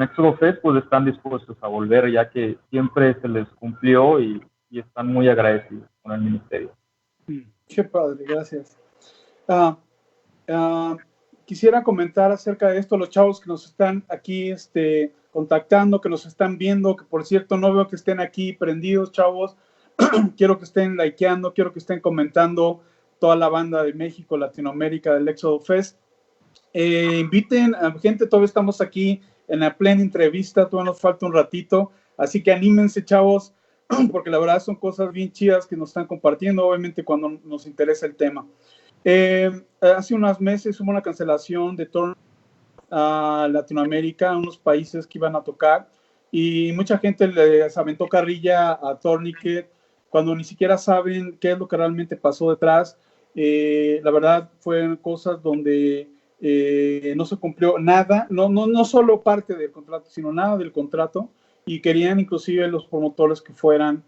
Éxodo Fest pues están dispuestos a volver, ya que siempre se les cumplió y están muy agradecidos con el ministerio.
Qué padre, gracias. Quisiera comentar acerca de esto, los chavos que nos están aquí contactando, que nos están viendo, que por cierto no veo que estén aquí prendidos, chavos. Quiero que estén likeando, quiero que estén comentando toda la banda de México, Latinoamérica del Éxodo Fest. Inviten a gente, todavía estamos aquí en la plena entrevista, todavía nos falta un ratito, así que anímense, chavos, porque la verdad son cosas bien chidas que nos están compartiendo, obviamente cuando nos interesa el tema. Hace unos meses hubo una cancelación de Tourniquet a Latinoamérica, a unos países que iban a tocar, y mucha gente les aventó carrilla a Tourniquet cuando ni siquiera saben qué es lo que realmente pasó detrás. La verdad fueron cosas donde no se cumplió nada, no solo parte del contrato, sino nada del contrato, y querían inclusive los promotores que fueran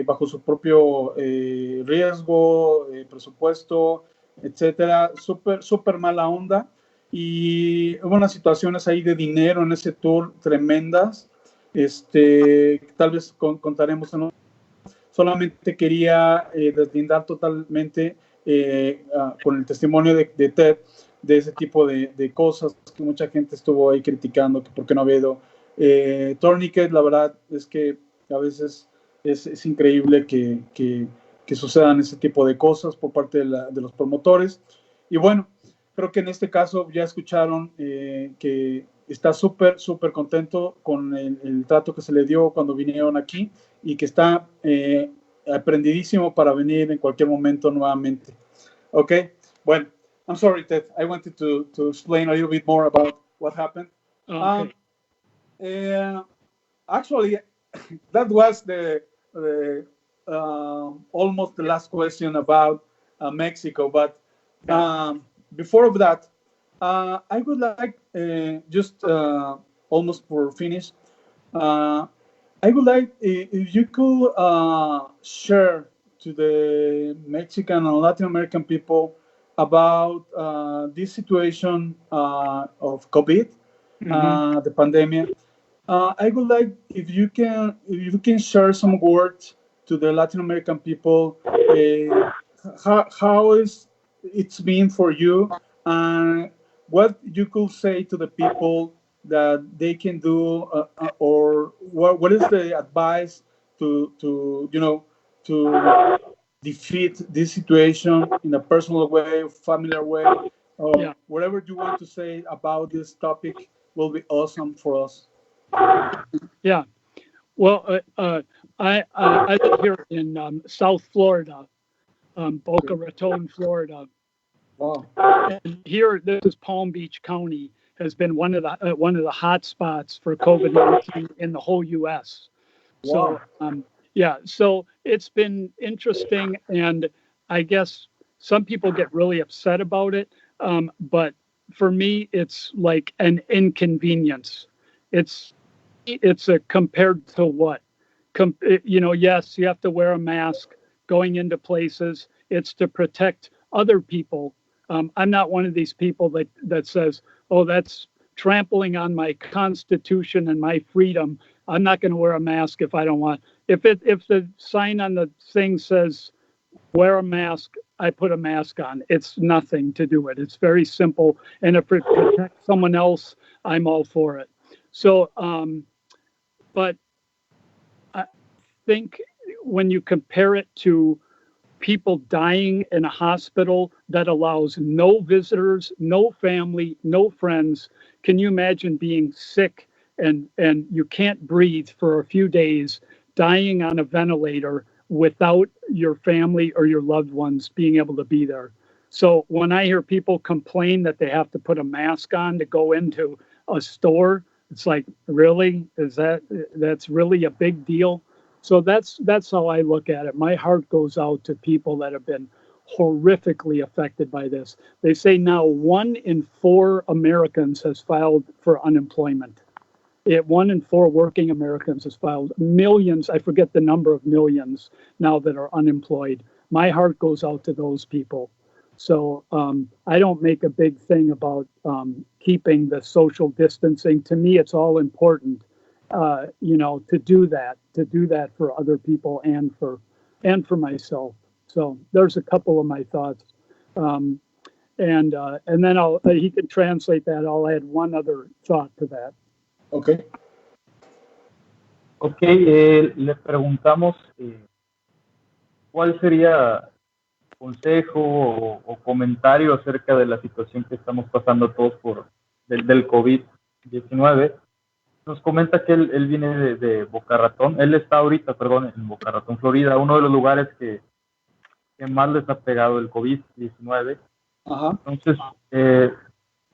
bajo su propio riesgo, presupuesto, etcétera. Súper mala onda, y hubo unas situaciones ahí de dinero en ese tour tremendas, tal vez contaremos en otro. Solamente quería deslindar totalmente con el testimonio de Ted de ese tipo de cosas que mucha gente estuvo ahí criticando, que por qué no había ido. Tourniquet, la verdad es que a veces es increíble que sucedan ese tipo de cosas por parte de los promotores. Y bueno, creo que en este caso ya escucharon que está súper contento con el trato que se le dio cuando vinieron aquí, y que está aprendidísimo para venir en cualquier momento nuevamente. Ok, bueno, I'm sorry, Ted. I wanted to explain a little bit more about what happened.
Okay.
Actually, that was the almost the last question about Mexico. But before that, I would like just almost for finish. I would like if you could share to the Mexican and Latin American people about this situation of COVID, the pandemic. I would like if you can share some words to the Latin American people. How is it's been for you, and what you could say to the people that they can do, or what is the advice to to defeat this situation in a personal way, familiar way,
Yeah.
whatever you want to say about this topic will be awesome for us.
Yeah. Well, I live here in South Florida, Boca Raton, Florida.
Wow.
And here, this is Palm Beach County, has been one of the hot spots for COVID-19 in the whole U.S. So,
Wow.
yeah, so it's been interesting, and I guess some people get really upset about it, but for me, it's like an inconvenience. It's a compared to what? Yes, you have to wear a mask going into places. It's to protect other people. I'm not one of these people that says, "Oh, that's trampling on my constitution and my freedom. I'm not going to wear a mask if I don't want." If the sign on the thing says wear a mask, I put a mask on. It's nothing to do it. It's very simple, and if it protects someone else, I'm all for it. So, but I think when you compare it to people dying in a hospital that allows no visitors, no family, no friends. Can you imagine being sick and you can't breathe for a few days, dying on a ventilator without your family or your loved ones being able to be there? So when I hear people complain that they have to put a mask on to go into a store, it's like, really? That's really a big deal? So that's how I look at it. My heart goes out to people that have been horrifically affected by this. They say now 1 in 4 Americans has filed for unemployment. 1 in 4 working Americans has filed. Millions, I forget the number of millions now that are unemployed. My heart goes out to those people. So I don't make a big thing about keeping the social distancing. To me, it's all important. To do that for other people and for myself. So there's a couple of my thoughts, and then he can translate that. I'll add one other thought to that.
Okay.
Okay, le preguntamos cuál sería consejo o comentario acerca de la situación que estamos pasando todos del COVID-19. Nos comenta que él viene de Boca Ratón. Él está ahorita, perdón, en Boca Ratón, Florida, uno de los lugares que más les ha pegado el COVID-19.
Ajá.
Entonces,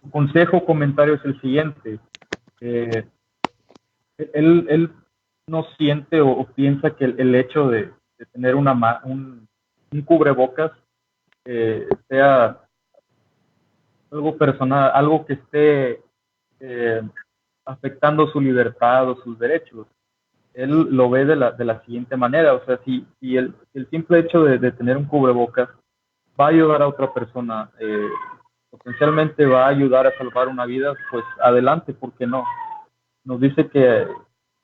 su consejo o comentario es el siguiente. Él no siente o piensa que el hecho de tener un cubrebocas sea algo personal, algo que esté afectando su libertad o sus derechos. Él lo ve de la siguiente manera, o sea, si el simple hecho de tener un cubrebocas va a ayudar a otra persona, potencialmente va a ayudar a salvar una vida, pues adelante, ¿por qué no? Nos dice que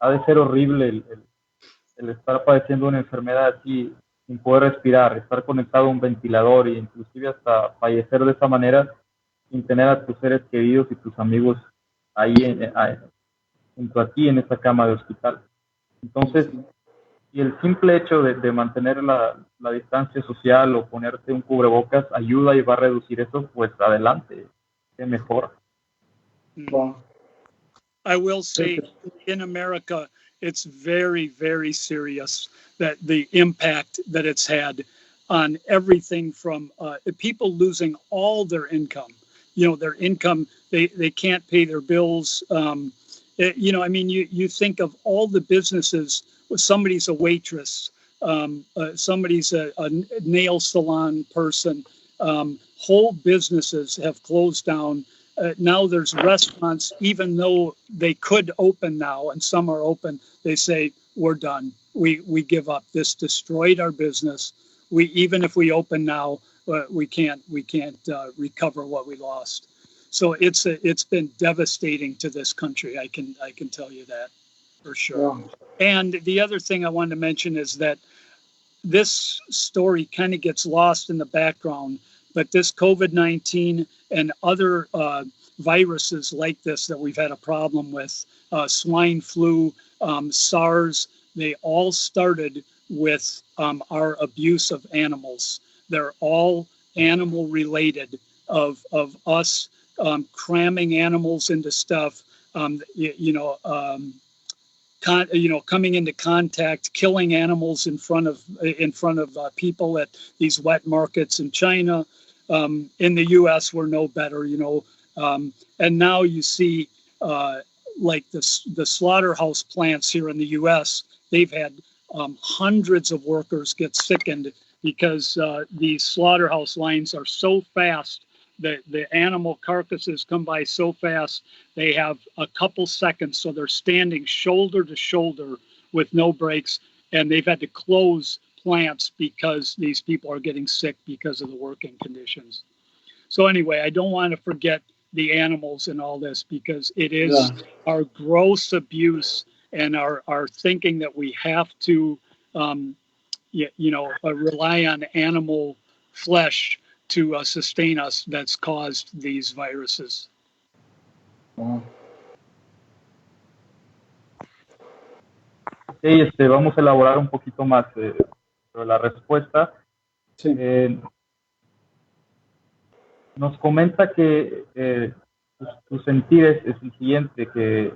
ha de ser horrible el estar padeciendo una enfermedad así, sin poder respirar, estar conectado a un ventilador e inclusive hasta fallecer de esa manera, sin tener a tus seres queridos y tus amigos ahí junto a ti en esa cama de hospital. Entonces, si el simple hecho de mantener la distancia social o ponerte un cubrebocas ayuda y va a reducir eso, pues adelante, qué mejor.
Wow.
I will say in America, it's very, very serious that the impact that it's had on everything from people losing all their income. Their income, they can't pay their bills. You think of all the businesses. Somebody's a waitress, somebody's a nail salon person. Whole businesses have closed down. Now there's restaurants, even though they could open now, and some are open, they say, we're done. We give up. This destroyed our business. Even if we open now, we can't recover what we lost. So it's been devastating to this country. I can tell you that for sure.
Yeah.
And the other thing I wanted to mention is that this story kind of gets lost in the background, but this COVID-19 and other viruses like this that we've had a problem with, swine flu, SARS, they all started with our abuse of animals. They're all animal related, of us cramming animals into stuff, coming into contact, killing animals in front of people at these wet markets in China. In the U.S., we're no better, and now you see like the slaughterhouse plants here in the U.S., they've had hundreds of workers get sickened because these slaughterhouse lines are so fast. The animal carcasses come by so fast, they have a couple seconds, so they're standing shoulder to shoulder with no breaks, and they've had to close plants because these people are getting sick because of the working conditions. So anyway, I don't want to forget the animals in all this, because it is our gross abuse and our thinking that we have to, rely on animal flesh to sustain us that's caused these viruses.
Ok, vamos a elaborar un poquito más sobre la respuesta.
Sí.
Nos comenta que tu sentir es el siguiente, que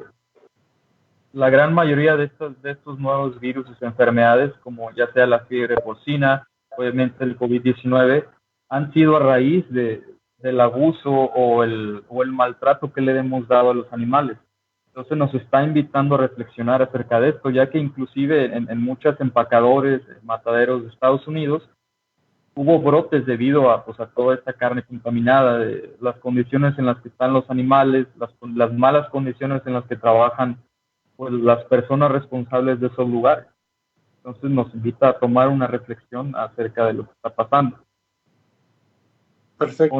la gran mayoría de estos nuevos virus y enfermedades, como ya sea la fiebre porcina, obviamente el COVID-19, han sido a raíz del abuso o el maltrato que le hemos dado a los animales. Entonces nos está invitando a reflexionar acerca de esto, ya que inclusive en muchos empacadores, mataderos de Estados Unidos, hubo brotes debido a toda esta carne contaminada, de las condiciones en las que están los animales, las malas condiciones en las que trabajan pues, las personas responsables de esos lugares. Entonces nos invita a tomar una reflexión acerca de lo que está pasando.
Perfect.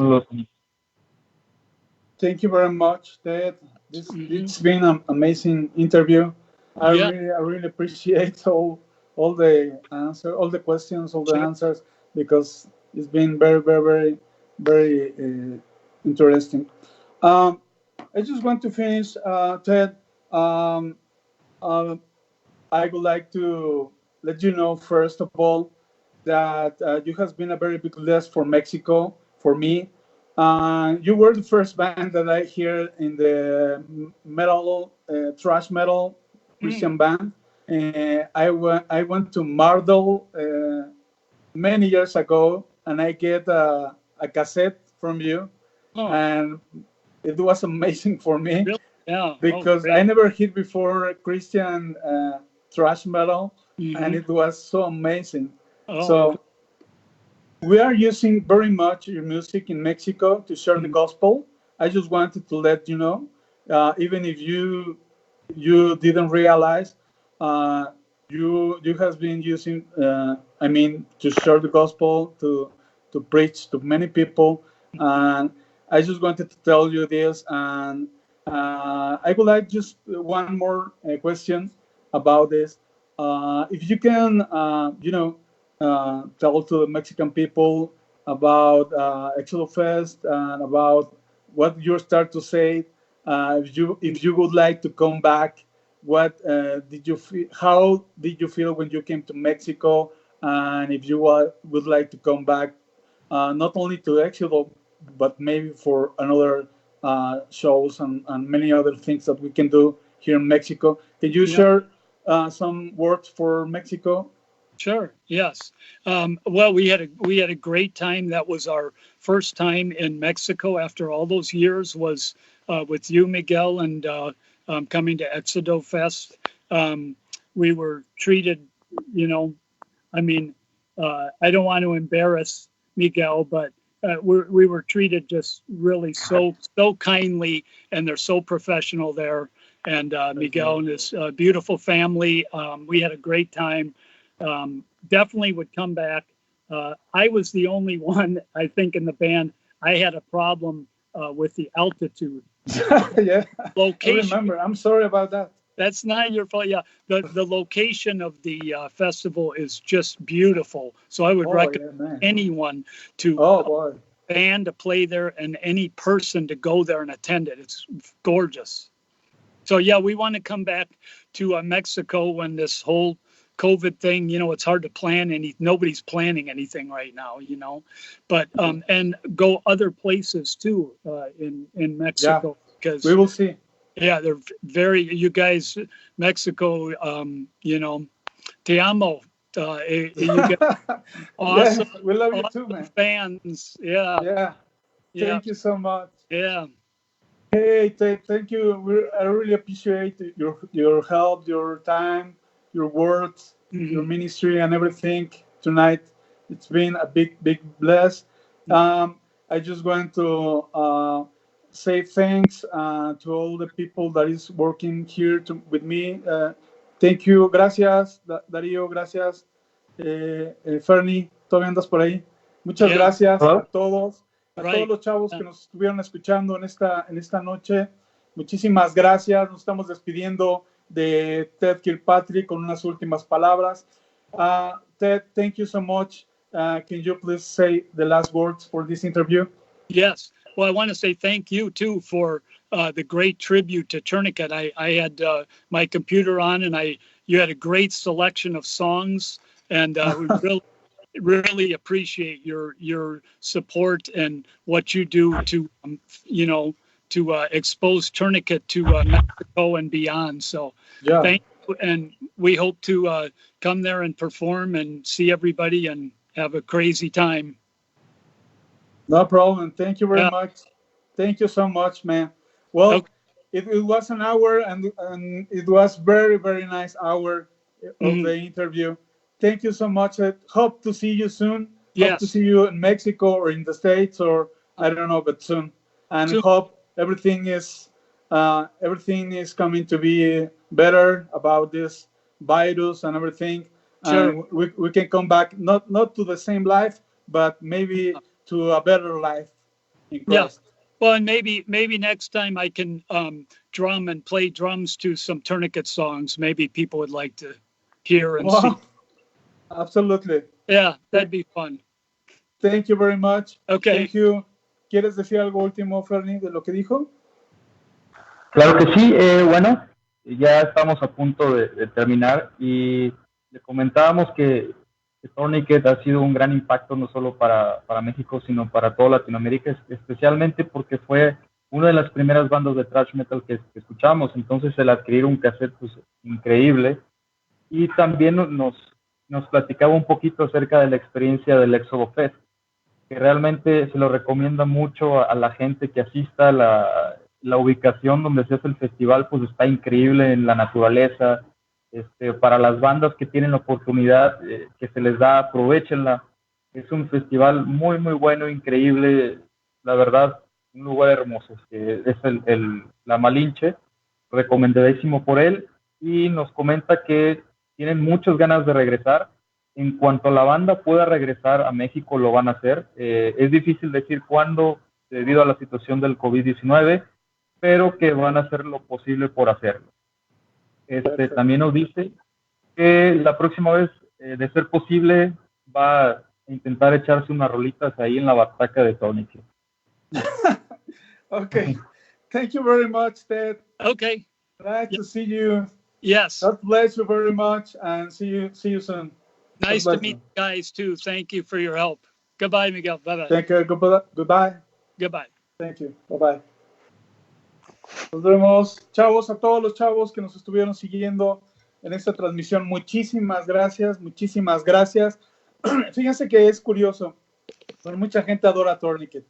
Thank you very much, Ted. It's been an amazing interview. I really appreciate all the answers, all the questions, all the answers, because it's been very, very, very, very interesting. I just want to finish, Ted. I would like to let you know, first of all, that you have been a very big loss for Mexico, for me. You were the first band that I hear in the metal, thrash metal Christian band. I went to Mardel many years ago, and I get a cassette from you, and it was amazing for me.
Really? Yeah.
Because I never heard before Christian thrash metal, and it was so amazing. So we are using very much your music in Mexico to share the gospel. I just wanted to let you know, even if you didn't realize, you have been using, to share the gospel, to preach to many people, and I just wanted to tell you this. And I would like just one more question about this. If you can, tell to the Mexican people about Exodus Fest and about what you start to say. If you would like to come back, what did you feel? How did you feel when you came to Mexico? And if you would like to come back, not only to Exodus, but maybe for another shows and many other things that we can do here in Mexico. Can you share some words for Mexico?
Sure. Yes. Well, we had a great time. That was our first time in Mexico after all those years. Was with you, Miguel, and coming to Exodo Fest. We were treated. I don't want to embarrass Miguel, but we were treated just really so kindly, and they're so professional there. And Miguel and his beautiful family. We had a great time. Definitely would come back. I was the only one, I think, in the band. I had a problem with the altitude. Location.
I remember. I'm sorry about that.
That's not your fault. Yeah, the location of the festival is just beautiful. So I would recommend anyone to band to play there and any person to go there and attend it. It's gorgeous. So yeah, we want to come back to Mexico when this whole COVID thing, it's hard to plan nobody's planning anything right now, but and go other places too in Mexico, because
we will see.
Yeah, they're you guys, Mexico, te amo. You get awesome,
yes, we love you
awesome
too, man.
Fans. Yeah.
Thank you so much.
Yeah.
Hey, thank you. I really appreciate your help, your time, your words, your ministry, and everything tonight. It's been a big bless. I just want to say thanks to all the people that is working here with me. Thank you. Gracias, Darío. Gracias, Fernie. ¿Todavía andas por ahí? Muchas gracias a todos. A todos los chavos que nos estuvieron escuchando en esta noche, muchísimas gracias. Nos estamos despidiendo de Ted Kirkpatrick con unas últimas palabras. Ted, thank you so much. Can you please say the last words for this interview?
Yes. Well, I want to say thank you, too, for the great tribute to Tourniquet. I had my computer on, and you had a great selection of songs, and we really appreciate your support and what you do to expose Tourniquet to Mexico and beyond. So thank you, and we hope to come there and perform and see everybody and have a crazy time.
No problem. Thank you very much. Thank you so much, man. Well, it was an hour, and it was very, very nice hour of the interview. Thank you so much. I hope to see you soon. Hope to see you in Mexico or in the States, or I don't know, but soon. And hope everything is coming to be better about this virus and everything.
Sure.
We can come back not to the same life, but maybe to a better life in Christ.
Yeah. Well, and maybe next time I can drum and play drums to some Tourniquet songs. Maybe people would like to hear and see.
Absolutely.
Yeah, that'd be fun.
Thank you very much.
Okay.
Thank you. ¿Quieres decir algo último, Fernie, de lo que dijo?
Claro que sí. Bueno, ya estamos a punto de terminar y le comentábamos que Tourniquet ha sido un gran impacto no solo para México, sino para toda Latinoamérica, especialmente porque fue una de las primeras bandas de thrash metal que escuchamos. Entonces, el adquirir un cassette, pues, increíble. Y también nos platicaba un poquito acerca de la experiencia del Éxodo Fest, que realmente se lo recomienda mucho a la gente que asista. La ubicación donde se hace el festival pues está increíble en la naturaleza. Para las bandas que tienen la oportunidad que se les da, aprovechenla. Es un festival muy, muy bueno, increíble, la verdad, un lugar hermoso. Es la Malinche, recomendadísimo por él, y nos comenta que tienen muchas ganas de regresar. En cuanto la banda pueda regresar a México, lo van a hacer. Es difícil decir cuándo, debido a la situación del COVID-19, pero que van a hacer lo posible por hacerlo. También nos dice que la próxima vez, de ser posible, va a intentar echarse unas rolitas ahí en la bataca de Tourniquet.
Okay. Thank you very much, Ted.
Okay.
Glad to see you.
Yes.
God bless you very much, and see you soon.
Nice to meet you guys too. Thank you for your help. Goodbye, Miguel. Bye-bye.
Thank you. Goodbye.
Goodbye.
Thank you. Bye-bye. Nos vemos, chavos, a todos los chavos que nos estuvieron siguiendo en esta transmisión. Muchísimas gracias, muchísimas gracias. Fíjense que es curioso, pero mucha gente adora a Tourniquet.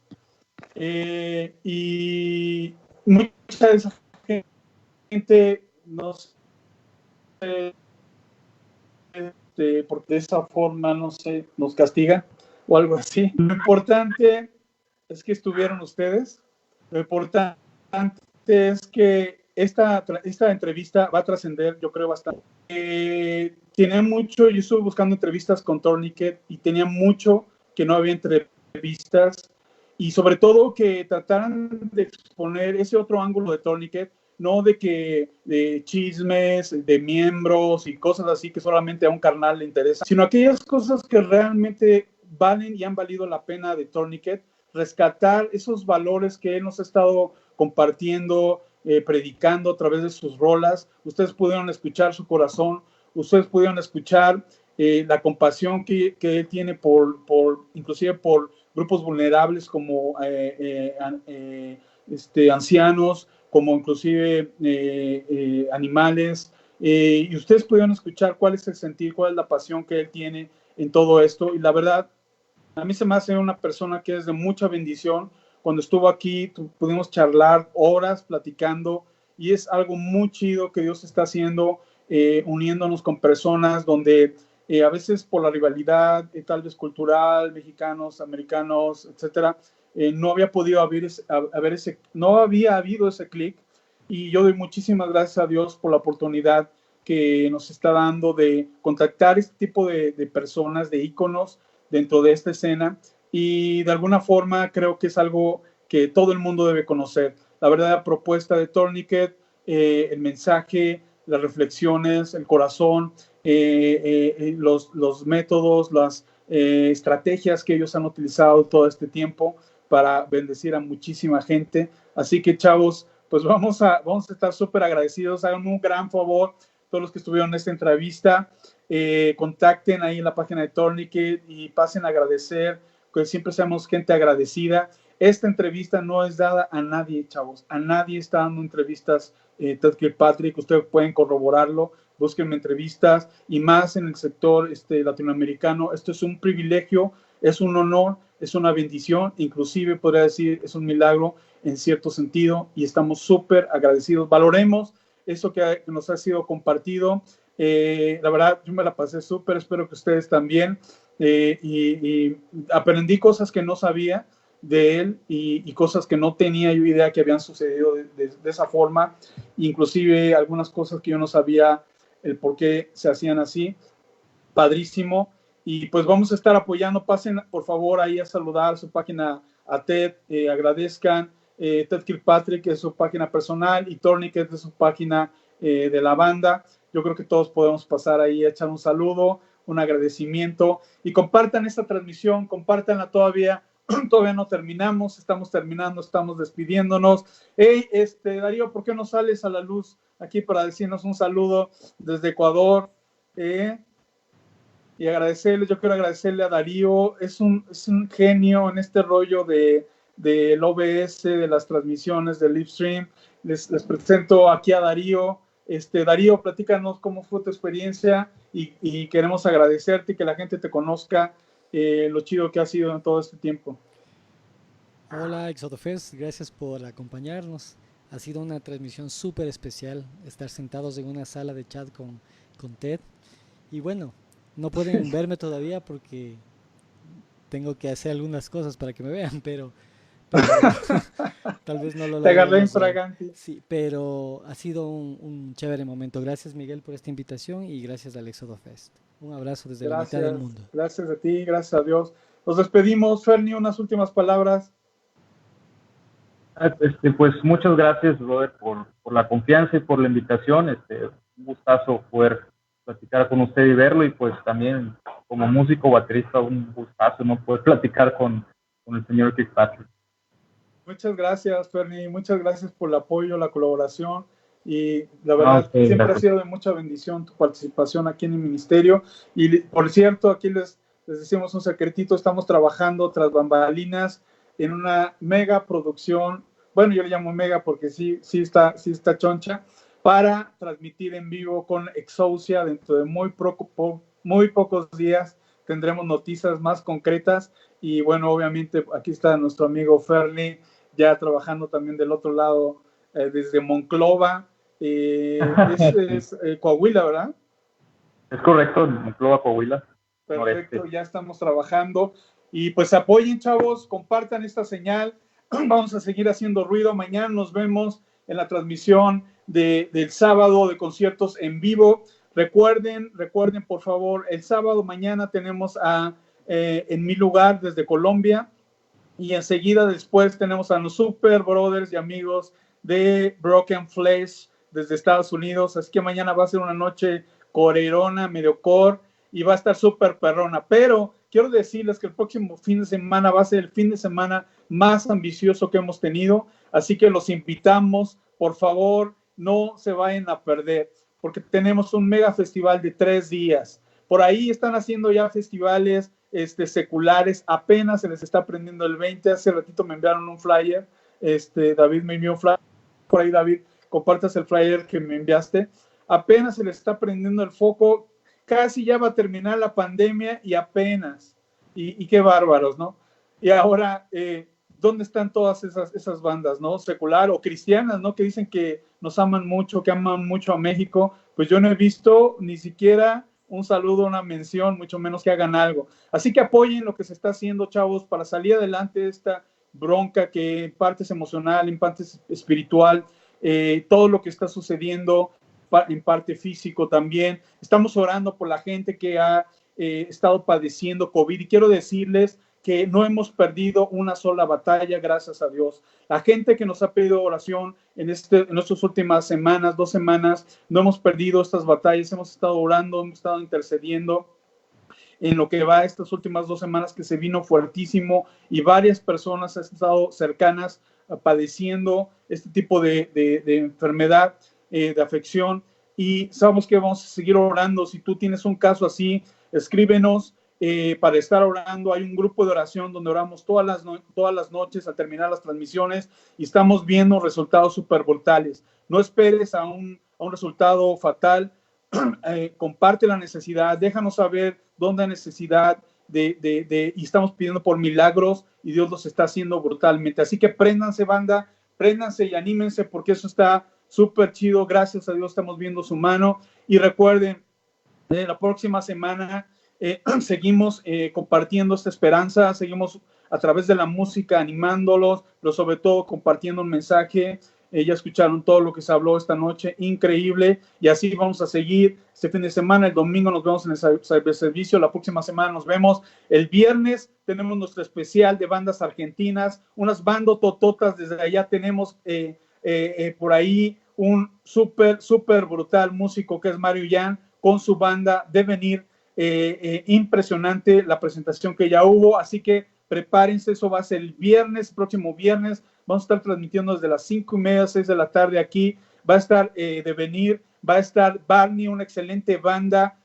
Y mucha de esa gente no sé, porque de esa forma, no sé, nos castiga o algo así. Lo importante es que estuvieron ustedes. Lo importante es que esta entrevista va a trascender, yo creo, bastante. Tenía mucho, yo estuve buscando entrevistas con Tourniquet y tenía mucho que no había entrevistas, y sobre todo que trataran de exponer ese otro ángulo de Tourniquet, no de chismes, de miembros y cosas así que solamente a un carnal le interesa, sino aquellas cosas que realmente valen y han valido la pena de Tourniquet, rescatar esos valores que él nos ha estado compartiendo, predicando a través de sus rolas. Ustedes pudieron escuchar su corazón, ustedes pudieron escuchar la compasión que él tiene inclusive por grupos vulnerables como ancianos, como inclusive animales, y ustedes pudieron escuchar cuál es el sentir, cuál es la pasión que él tiene en todo esto. Y la verdad, a mí se me hace una persona que es de mucha bendición. Cuando estuvo aquí, pudimos charlar horas platicando, y es algo muy chido que Dios está haciendo, uniéndonos con personas donde a veces por la rivalidad, tal vez cultural, mexicanos, americanos, etcétera, no había podido no había habido ese clic. Y yo doy muchísimas gracias a Dios por la oportunidad que nos está dando de contactar este tipo de personas, de íconos dentro de esta escena, y de alguna forma creo que es algo que todo el mundo debe conocer. La verdadera propuesta de Tourniquet, el mensaje, las reflexiones, el corazón, los métodos, las estrategias que ellos han utilizado todo este tiempo para bendecir a muchísima gente. Así que, chavos, pues vamos a estar súper agradecidos. Hagan un gran favor, todos los que estuvieron en esta entrevista, contacten ahí en la página de Tourniquet y pasen a agradecer, que siempre seamos gente agradecida. Esta entrevista no es dada a nadie, chavos, a nadie está dando entrevistas Kirkpatrick, ustedes pueden corroborarlo, búsquenme entrevistas, y más en el sector latinoamericano. Esto es un privilegio, es un honor, es una bendición, inclusive podría decir es un milagro en cierto sentido, y estamos súper agradecidos. Valoremos eso que nos ha sido compartido. La verdad, yo me la pasé súper, espero que ustedes también, y aprendí cosas que no sabía de él, y cosas que no tenía yo idea que habían sucedido de esa forma, inclusive algunas cosas que yo no sabía el por qué se hacían así. Padrísimo. Y pues vamos a estar apoyando. Pasen por favor ahí a saludar su página a Ted, agradezcan. Ted Kirkpatrick es su página personal, y Tourniquet es su página de la banda. Yo creo que todos podemos pasar ahí a echar un saludo, un agradecimiento, y compartan esta transmisión, compártanla todavía. Todavía no terminamos, estamos terminando, estamos despidiéndonos. Hey, Darío, ¿por qué no sales a la luz aquí para decirnos un saludo desde Ecuador? Y agradecerle, yo quiero agradecerle a Darío, es un genio en este rollo del OBS, de las transmisiones, del live stream. Les presento aquí a Darío. Darío, platícanos cómo fue tu experiencia, y queremos agradecerte y que la gente te conozca, lo chido que ha sido en todo este tiempo.
Hola Exodofest, gracias por acompañarnos. Ha sido una transmisión súper especial estar sentados en una sala de chat con Ted. Y bueno, no pueden verme todavía porque tengo que hacer algunas cosas para que me vean, pero tal vez no lo
Te agarré
logremos.
infraganti.
Sí, pero ha sido un chévere momento. Gracias Miguel por esta invitación, y gracias al Exodofest. Un abrazo desde la mitad del mundo.
Gracias a ti, gracias a Dios. Nos despedimos. Fernie, unas últimas palabras.
Pues muchas gracias, brother, por la confianza y por la invitación. Un gustazo poder platicar con usted y verlo, y pues también como músico baterista un gustazo, ¿no?, poder platicar con el señor Kirkpatrick.
Muchas gracias, Fernie, muchas gracias por el apoyo, la colaboración, y la verdad siempre ha sido de mucha bendición tu participación aquí en el ministerio. Y por cierto, aquí les decimos un secretito, estamos trabajando tras bambalinas en una mega producción, bueno, yo le llamo mega porque sí está choncha, para transmitir en vivo con Exousia. Dentro de muy pocos días tendremos noticias más concretas, y bueno, obviamente aquí está nuestro amigo Fernie ya trabajando también del otro lado, desde Monclova, es Coahuila, ¿verdad?
Es correcto, Monclova, Coahuila.
Perfecto,
noreste.
Ya estamos trabajando, y pues apoyen, chavos, compartan esta señal. Vamos a seguir haciendo ruido. Mañana nos vemos en la transmisión del sábado de conciertos en vivo. Recuerden, por favor, el sábado mañana tenemos En Mi Lugar desde Colombia, y enseguida después tenemos a los super brothers y amigos de Broken Flesh desde Estados Unidos. Así que mañana va a ser una noche corerona, medio core, y va a estar súper perrona. Pero quiero decirles que el próximo fin de semana va a ser el fin de semana más ambicioso que hemos tenido, así que los invitamos, por favor, no se vayan a perder, porque tenemos un mega festival de 3 días. Por ahí están haciendo ya festivales seculares, apenas se les está prendiendo el 20, hace ratito me enviaron un flyer, David me envió un flyer, por ahí David, compartas el flyer que me enviaste, apenas se les está prendiendo el foco, casi ya va a terminar la pandemia y apenas, y qué bárbaros, ¿no? Y ahora, ¿dónde están todas esas bandas, ¿no? Secular o cristianas, ¿no? Que dicen que nos aman mucho, que aman mucho a México, pues yo no he visto ni siquiera un saludo, una mención, mucho menos que hagan algo. Así que apoyen lo que se está haciendo, chavos, para salir adelante de esta bronca que en parte es emocional, en parte es espiritual, todo lo que está sucediendo, en parte físico también. Estamos orando por la gente que ha estado padeciendo COVID y quiero decirles que no hemos perdido una sola batalla, gracias a Dios. La gente que nos ha pedido oración en estas últimas semanas, 2 semanas, no hemos perdido estas batallas, hemos estado orando, hemos estado intercediendo en lo que va estas últimas 2 semanas que se vino fuertísimo y varias personas han estado cercanas padeciendo este tipo de enfermedad, de afección, y sabemos que vamos a seguir orando. Si tú tienes un caso así, escríbenos para estar orando. Hay un grupo de oración donde oramos todas las noches al terminar las transmisiones y estamos viendo resultados súper brutales. No esperes a un resultado fatal. Comparte la necesidad, déjanos saber dónde hay necesidad y estamos pidiendo por milagros y Dios los está haciendo brutalmente. Así que préndanse, banda, préndanse y anímense porque eso está súper chido. Gracias a Dios estamos viendo su mano y recuerden, la próxima semana seguimos compartiendo esta esperanza, seguimos a través de la música animándolos, pero sobre todo compartiendo un mensaje. Ya escucharon todo lo que se habló esta noche, increíble, y así vamos a seguir este fin de semana. El domingo nos vemos en el cyberservicio, la próxima semana nos vemos. El viernes tenemos nuestro especial de bandas argentinas, unas bandotototas, desde allá tenemos por ahí un súper brutal músico que es Mario Yan, con su banda de venir, impresionante la presentación que ya hubo, así que prepárense, eso va a ser el viernes, próximo viernes, vamos a estar transmitiendo desde las 5:30, 6 de la tarde aquí, va a estar de venir, va a estar Barney, una excelente banda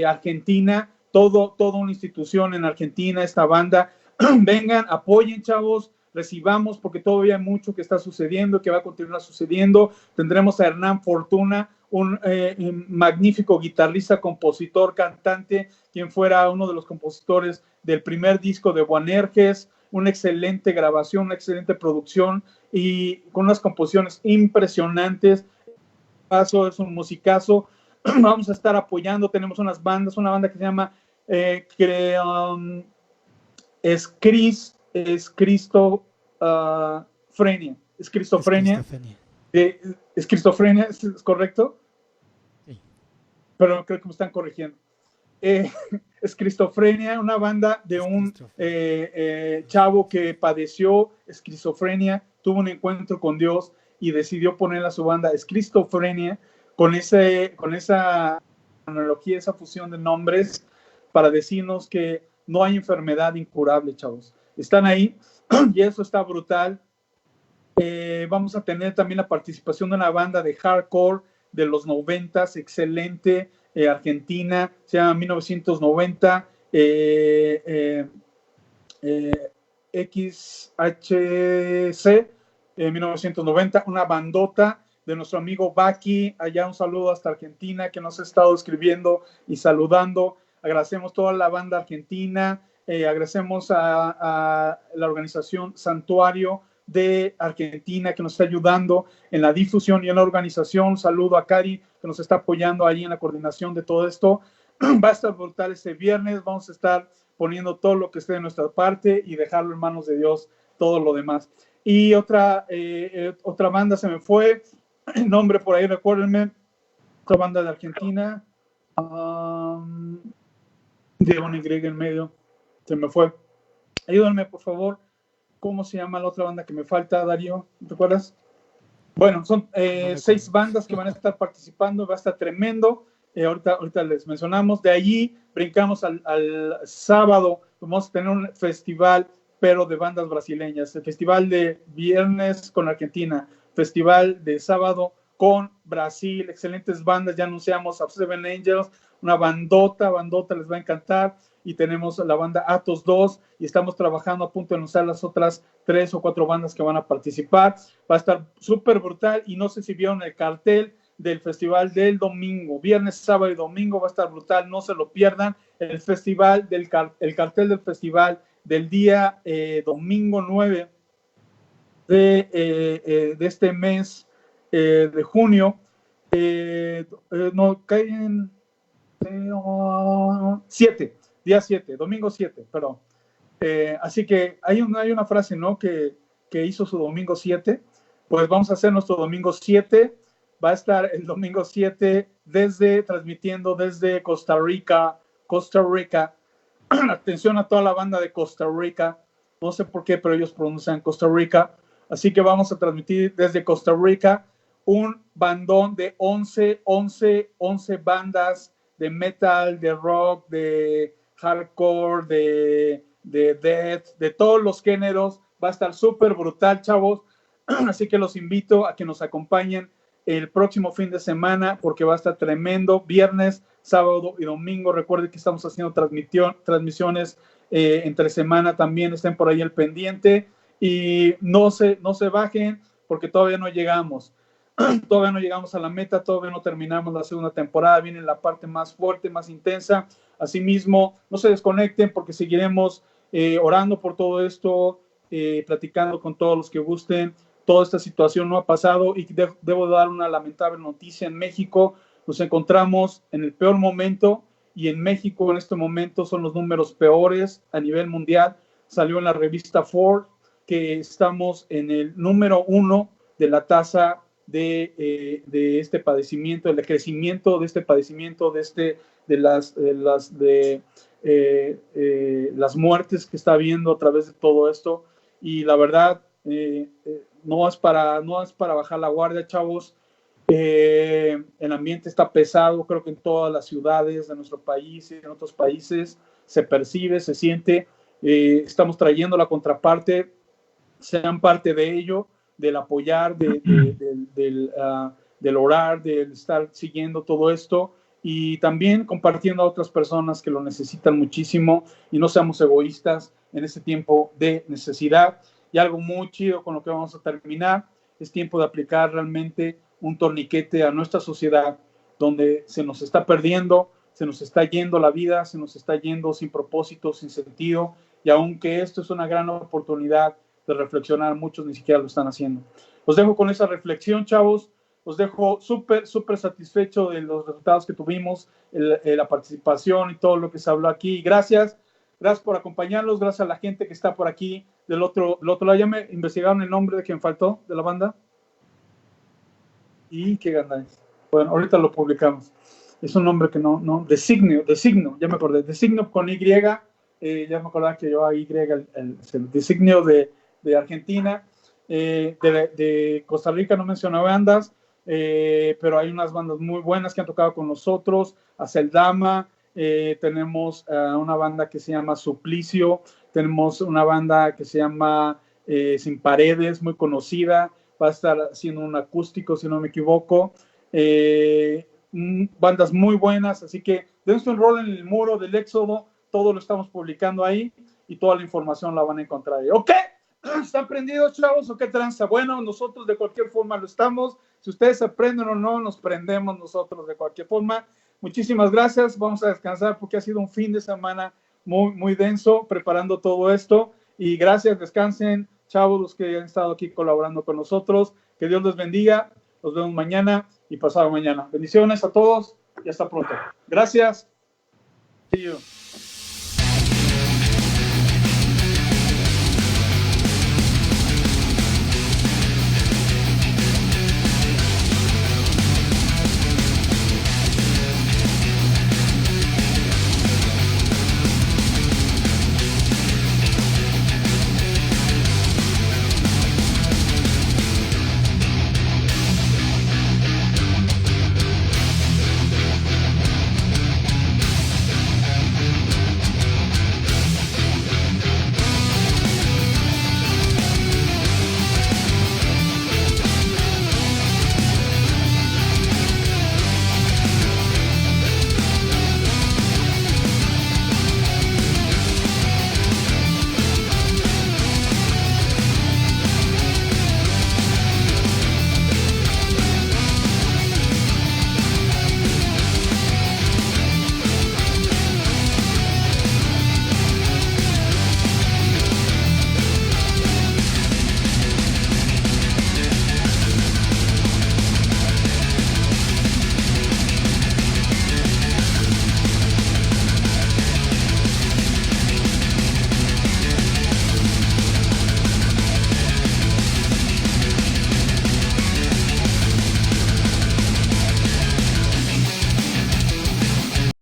argentina, toda una institución en Argentina, esta banda, vengan, apoyen, chavos, recibamos, porque todavía hay mucho que está sucediendo, que va a continuar sucediendo. Tendremos a Hernán Fortuna, un magnífico guitarrista, compositor, cantante, quien fuera uno de los compositores del primer disco de Boanerges, una excelente grabación, una excelente producción y con unas composiciones impresionantes. Es un musicazo. Vamos a estar apoyando, tenemos una banda que se llama Esquizofrenia, ¿es correcto?
Sí.
Pero creo que me están corrigiendo. Esquizofrenia, una banda de un chavo que padeció esquizofrenia, tuvo un encuentro con Dios y decidió ponerle a su banda Esquizofrenia con esa analogía, esa fusión de nombres para decirnos que no hay enfermedad incurable, chavos. Están ahí y eso está brutal. Vamos a tener también la participación de una banda de hardcore de los 90s, excelente, argentina, se llama 1990, XHC, 1990, una bandota de nuestro amigo Baki, allá un saludo hasta Argentina, que nos ha estado escribiendo y saludando. Agradecemos toda la banda argentina, agradecemos a la organización Santuario de Argentina que nos está ayudando en la difusión y en la organización. Un saludo a Cari que nos está apoyando ahí en la coordinación de todo esto. Va a estar brutal este viernes, vamos a estar poniendo todo lo que esté de nuestra parte y dejarlo en manos de Dios todo lo demás. Y otra banda se me fue, el nombre por ahí, recuérdenme, otra banda de Argentina, de una Y en medio, se me fue. Ayúdenme, por favor. ¿Cómo se llama la otra banda que me falta, Darío? ¿Recuerdas? Bueno, son 6 bandas que van a estar participando, va a estar tremendo. ahorita les mencionamos. De allí brincamos al sábado, vamos a tener un festival, pero de bandas brasileñas, el festival de viernes con Argentina, festival de sábado con Brasil, excelentes bandas, ya anunciamos a Seven Angels, una bandota, les va a encantar, y tenemos la banda Atos 2, y estamos trabajando a punto de anunciar las otras 3 o 4 bandas que van a participar. Va a estar súper brutal, y no sé si vieron el cartel del festival del domingo, viernes, sábado y domingo, va a estar brutal, no se lo pierdan. El festival, el cartel del festival del día domingo 9 de este mes de junio, no, cae en 7, día 7, domingo 7, perdón. Así que hay una frase, ¿no? Que hizo su domingo 7, pues vamos a hacer nuestro domingo 7, va a estar el domingo 7 transmitiendo desde Costa Rica. Atención a toda la banda de Costa Rica, no sé por qué, pero ellos pronuncian Costa Rica, así que vamos a transmitir desde Costa Rica un bandón de 11 bandas de metal, de rock, de hardcore, de death, de todos los géneros. Va a estar súper brutal, chavos, así que los invito a que nos acompañen el próximo fin de semana, porque va a estar tremendo, viernes, sábado y domingo. Recuerden que estamos haciendo transmisiones entre semana también, estén por ahí al pendiente, y no se bajen, porque todavía no llegamos. Todavía no llegamos a la meta, todavía no terminamos la segunda temporada, viene la parte más fuerte, más intensa. Asimismo, no se desconecten, porque seguiremos orando por todo esto, platicando con todos los que gusten. Toda esta situación no ha pasado, y debo dar una lamentable noticia. En México nos encontramos en el peor momento, y en México en este momento son los números peores a nivel mundial. Salió en la revista Forbes que estamos en el número 1 de la tasa de este padecimiento, del crecimiento de este padecimiento, de las muertes que está habiendo a través de todo esto. Y la verdad, no es para bajar la guardia, chavos. El ambiente está pesado, creo que en todas las ciudades de nuestro país y en otros países se percibe, se siente. Estamos trayendo la contraparte, sean parte de ello, del apoyar, del orar, del estar siguiendo todo esto, y también compartiendo a otras personas que lo necesitan muchísimo, y no seamos egoístas en este tiempo de necesidad. Y algo muy chido con lo que vamos a terminar, es tiempo de aplicar realmente un torniquete a nuestra sociedad, donde se nos está perdiendo, se nos está yendo la vida, se nos está yendo sin propósito, sin sentido, y aunque esto es una gran oportunidad de reflexionar, muchos ni siquiera lo están haciendo. Los dejo con esa reflexión, chavos. Los dejo súper satisfecho de los resultados que tuvimos, la participación y todo lo que se habló aquí. Gracias por acompañarnos, gracias a la gente que está por aquí del otro lado. ¿Ya me investigaron el nombre de quien faltó de la banda? ¿Y qué ganáis? Bueno, ahorita lo publicamos. Es un nombre que no, Designio, ya me acordé, Designio con Y, ya me acordaba que llevaba Y, el Designio de Argentina, de Costa Rica no mencionaba bandas, pero hay unas bandas muy buenas que han tocado con nosotros, Aceldama, tenemos una banda que se llama Suplicio, tenemos una banda que se llama Sin Paredes, muy conocida, va a estar haciendo un acústico si no me equivoco, bandas muy buenas, así que dense un rol en el muro del Éxodo, todo lo estamos publicando ahí y toda la información la van a encontrar ahí. ¿Ok? ¿Están prendidos, chavos, o qué tranza? Bueno, nosotros de cualquier forma lo estamos. Si ustedes se prenden o no, nos prendemos nosotros de cualquier forma. Muchísimas gracias. Vamos a descansar porque ha sido un fin de semana muy denso preparando todo esto. Y gracias, descansen, chavos, los que han estado aquí colaborando con nosotros. Que Dios les bendiga. Nos vemos mañana y pasado mañana. Bendiciones a todos y hasta pronto. Gracias. See you.